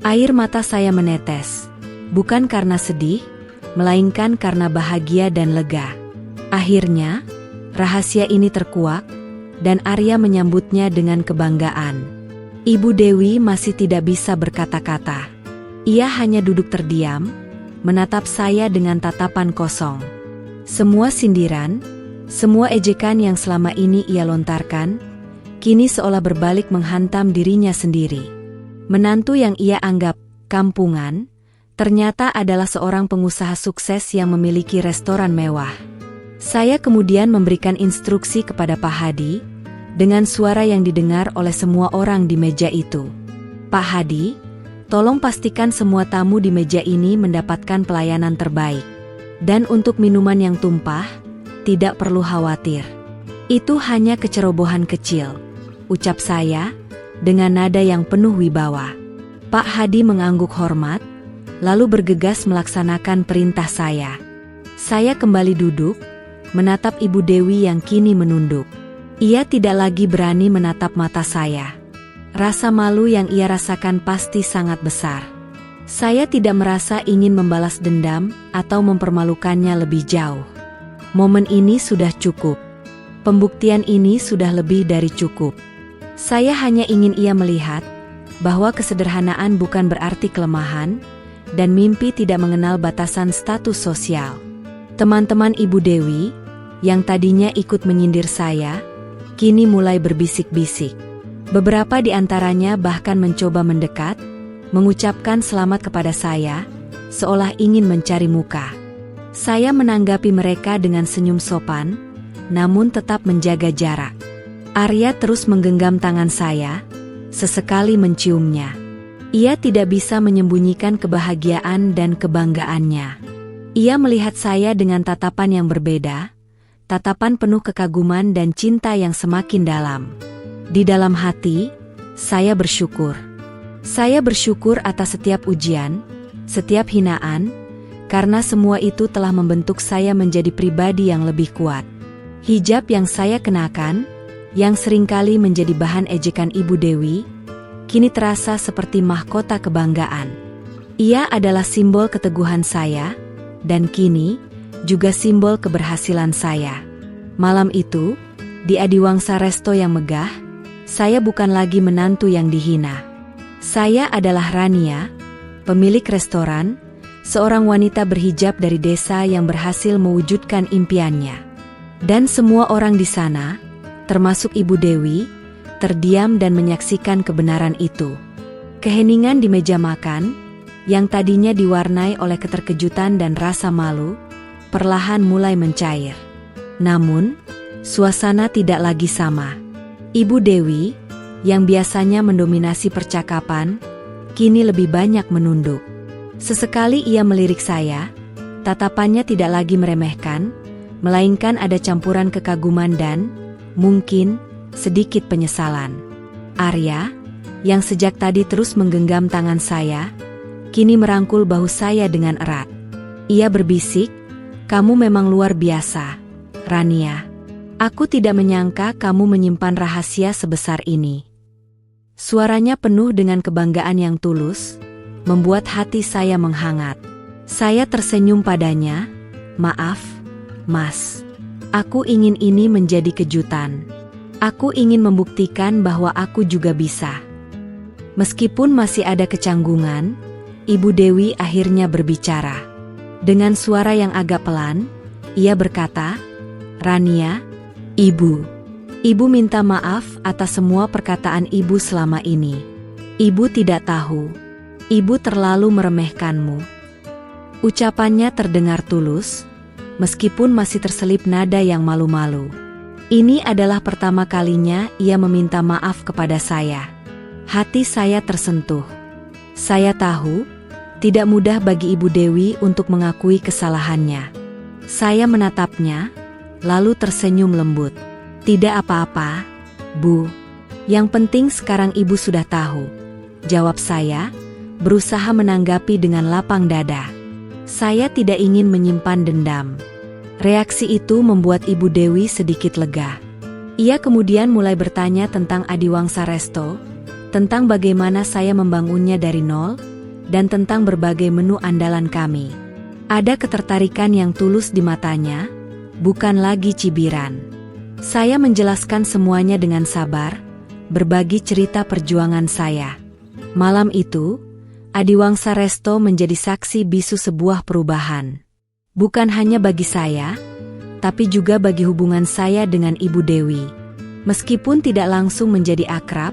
S1: Air mata saya menetes, bukan karena sedih, melainkan karena bahagia dan lega. Akhirnya, rahasia ini terkuak, dan Arya menyambutnya dengan kebanggaan. Ibu Dewi masih tidak bisa berkata-kata. Ia hanya duduk terdiam, menatap saya dengan tatapan kosong. Semua sindiran, semua ejekan yang selama ini ia lontarkan, kini seolah berbalik menghantam dirinya sendiri. Menantu yang ia anggap kampungan, ternyata adalah seorang pengusaha sukses yang memiliki restoran mewah. Saya kemudian memberikan instruksi kepada Pak Hadi, dengan suara yang didengar oleh semua orang di meja itu. Pak Hadi, tolong pastikan semua tamu di meja ini mendapatkan pelayanan terbaik. Dan untuk minuman yang tumpah, tidak perlu khawatir. Itu hanya kecerobohan kecil, ucap saya, dengan nada yang penuh wibawa. Pak Hadi mengangguk hormat, lalu bergegas melaksanakan perintah saya. Saya kembali duduk, menatap Ibu Dewi yang kini menunduk. Ia tidak lagi berani menatap mata saya. Rasa malu yang ia rasakan pasti sangat besar. Saya tidak merasa ingin membalas dendam atau mempermalukannya lebih jauh. Momen ini sudah cukup. Pembuktian ini sudah lebih dari cukup. Saya hanya ingin ia melihat bahwa kesederhanaan bukan berarti kelemahan, dan mimpi tidak mengenal batasan status sosial. Teman-teman Ibu Dewi, yang tadinya ikut menyindir saya, kini mulai berbisik-bisik. Beberapa di antaranya bahkan mencoba mendekat, mengucapkan selamat kepada saya, seolah ingin mencari muka. Saya menanggapi mereka dengan senyum sopan, namun tetap menjaga jarak. Arya terus menggenggam tangan saya, sesekali menciumnya. Ia tidak bisa menyembunyikan kebahagiaan dan kebanggaannya. Ia melihat saya dengan tatapan yang berbeda, tatapan penuh kekaguman dan cinta yang semakin dalam. Di dalam hati, saya bersyukur. Saya bersyukur atas setiap ujian, setiap hinaan, karena semua itu telah membentuk saya menjadi pribadi yang lebih kuat. Hijab yang saya kenakan, yang seringkali menjadi bahan ejekan Ibu Dewi, kini terasa seperti mahkota kebanggaan. Ia adalah simbol keteguhan saya, dan kini juga simbol keberhasilan saya. Malam itu, Di Adiwangsa Resto yang megah, saya bukan lagi menantu yang dihina. Saya adalah Rania, pemilik restoran, seorang wanita berhijab dari desa yang berhasil mewujudkan impiannya. Dan semua orang di sana, termasuk Ibu Dewi, terdiam dan menyaksikan kebenaran itu. Keheningan di meja makan, yang tadinya diwarnai oleh keterkejutan dan rasa malu, perlahan mulai mencair. Namun, suasana tidak lagi sama. Ibu Dewi, yang biasanya mendominasi percakapan, kini lebih banyak menunduk. Sesekali ia melirik saya, tatapannya tidak lagi meremehkan, melainkan ada campuran kekaguman dan, mungkin, sedikit penyesalan. Arya, yang sejak tadi terus menggenggam tangan saya, kini merangkul bahu saya dengan erat. Ia berbisik, "Kamu memang luar biasa, Rania. Aku tidak menyangka kamu menyimpan rahasia sebesar ini." Suaranya penuh dengan kebanggaan yang tulus, membuat hati saya menghangat. Saya tersenyum padanya, "Maaf, Mas. Aku ingin ini menjadi kejutan. Aku ingin membuktikan bahwa aku juga bisa." Meskipun masih ada kecanggungan, Ibu Dewi akhirnya berbicara. Dengan suara yang agak pelan, ia berkata, "Rania, Ibu minta maaf atas semua perkataan Ibu selama ini. Ibu tidak tahu. Ibu terlalu meremehkanmu." Ucapannya terdengar tulus, meskipun masih terselip nada yang malu-malu. Ini adalah pertama kalinya ia meminta maaf kepada saya. Hati saya tersentuh. Saya tahu, tidak mudah bagi Ibu Dewi untuk mengakui kesalahannya. Saya menatapnya, lalu tersenyum lembut. "Tidak apa-apa, Bu. Yang penting sekarang Ibu sudah tahu," jawab saya, berusaha menanggapi dengan lapang dada. Saya tidak ingin menyimpan dendam. Reaksi itu membuat Ibu Dewi sedikit lega. Ia kemudian mulai bertanya tentang Adiwangsa Resto, tentang bagaimana saya membangunnya dari nol, dan tentang berbagai menu andalan kami. Ada ketertarikan yang tulus di matanya, bukan lagi cibiran. Saya menjelaskan semuanya dengan sabar, berbagi cerita perjuangan saya. Malam itu, Adiwangsa Resto menjadi saksi bisu sebuah perubahan. Bukan hanya bagi saya, tapi juga bagi hubungan saya dengan Ibu Dewi. Meskipun tidak langsung menjadi akrab,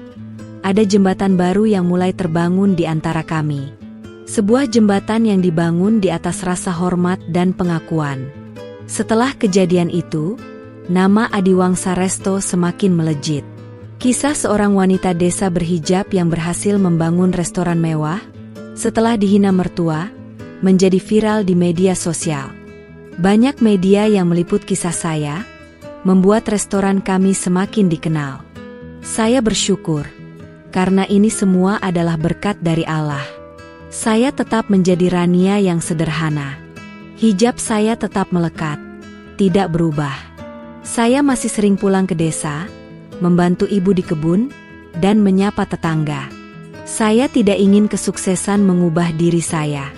S1: ada jembatan baru yang mulai terbangun di antara kami. Sebuah jembatan yang dibangun di atas rasa hormat dan pengakuan. Setelah kejadian itu, nama Adiwangsa Resto semakin melejit. Kisah seorang wanita desa berhijab yang berhasil membangun restoran mewah, setelah dihina mertua, menjadi viral di media sosial. Banyak media yang meliput kisah saya, membuat restoran kami semakin dikenal. Saya bersyukur, karena ini semua adalah berkat dari Allah. Saya tetap menjadi Rania yang sederhana. Hijab saya tetap melekat, tidak berubah. Saya masih sering pulang ke desa, membantu ibu di kebun, dan menyapa tetangga. Saya tidak ingin kesuksesan mengubah diri saya.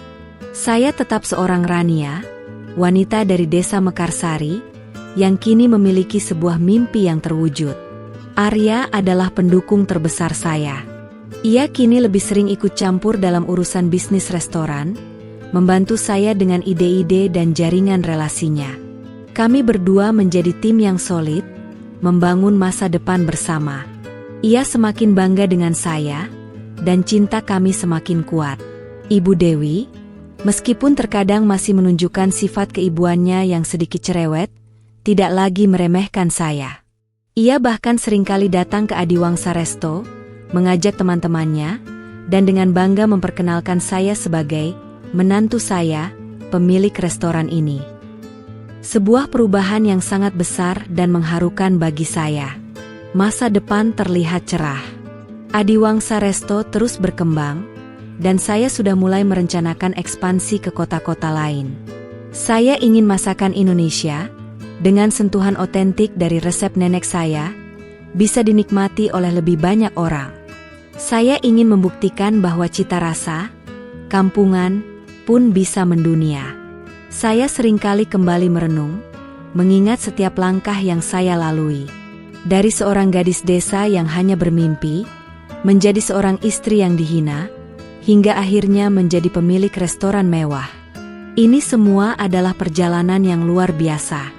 S1: Saya tetap seorang Rania, wanita dari desa Mekarsari, yang kini memiliki sebuah mimpi yang terwujud. Arya adalah pendukung terbesar saya. Ia kini lebih sering ikut campur dalam urusan bisnis restoran, membantu saya dengan ide-ide dan jaringan relasinya. Kami berdua menjadi tim yang solid, membangun masa depan bersama. Ia semakin bangga dengan saya, dan cinta kami semakin kuat. Ibu Dewi, meskipun terkadang masih menunjukkan sifat keibuannya yang sedikit cerewet, tidak lagi meremehkan saya. Ia bahkan seringkali datang ke Adiwangsa Resto, mengajak teman-temannya, dan dengan bangga memperkenalkan saya sebagai menantu saya, pemilik restoran ini. Sebuah perubahan yang sangat besar dan mengharukan bagi saya. Masa depan terlihat cerah. Adiwangsa Resto terus berkembang, dan saya sudah mulai merencanakan ekspansi ke kota-kota lain. Saya ingin masakan Indonesia, dengan sentuhan otentik dari resep nenek saya, bisa dinikmati oleh lebih banyak orang. Saya ingin membuktikan bahwa cita rasa, kampungan, pun bisa mendunia. Saya seringkali kembali merenung, mengingat setiap langkah yang saya lalui. Dari seorang gadis desa yang hanya bermimpi, menjadi seorang istri yang dihina, hingga akhirnya menjadi pemilik restoran mewah. Ini semua adalah perjalanan yang luar biasa.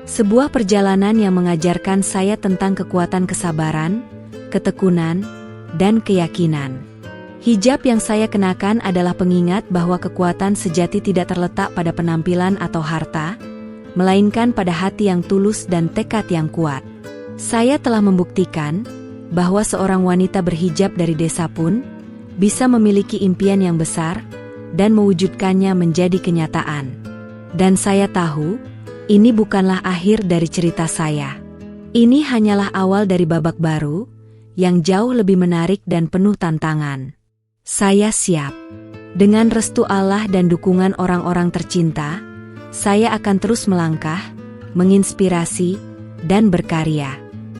S1: Sebuah perjalanan yang mengajarkan saya tentang kekuatan kesabaran, ketekunan, dan keyakinan. Hijab yang saya kenakan adalah pengingat bahwa kekuatan sejati tidak terletak pada penampilan atau harta, melainkan pada hati yang tulus dan tekad yang kuat. Saya telah membuktikan bahwa seorang wanita berhijab dari desa pun bisa memiliki impian yang besar dan mewujudkannya menjadi kenyataan. Dan saya tahu, ini bukanlah akhir dari cerita saya. Ini hanyalah awal dari babak baru yang jauh lebih menarik dan penuh tantangan. Saya siap. Dengan restu Allah dan dukungan orang-orang tercinta, saya akan terus melangkah, menginspirasi, dan berkarya.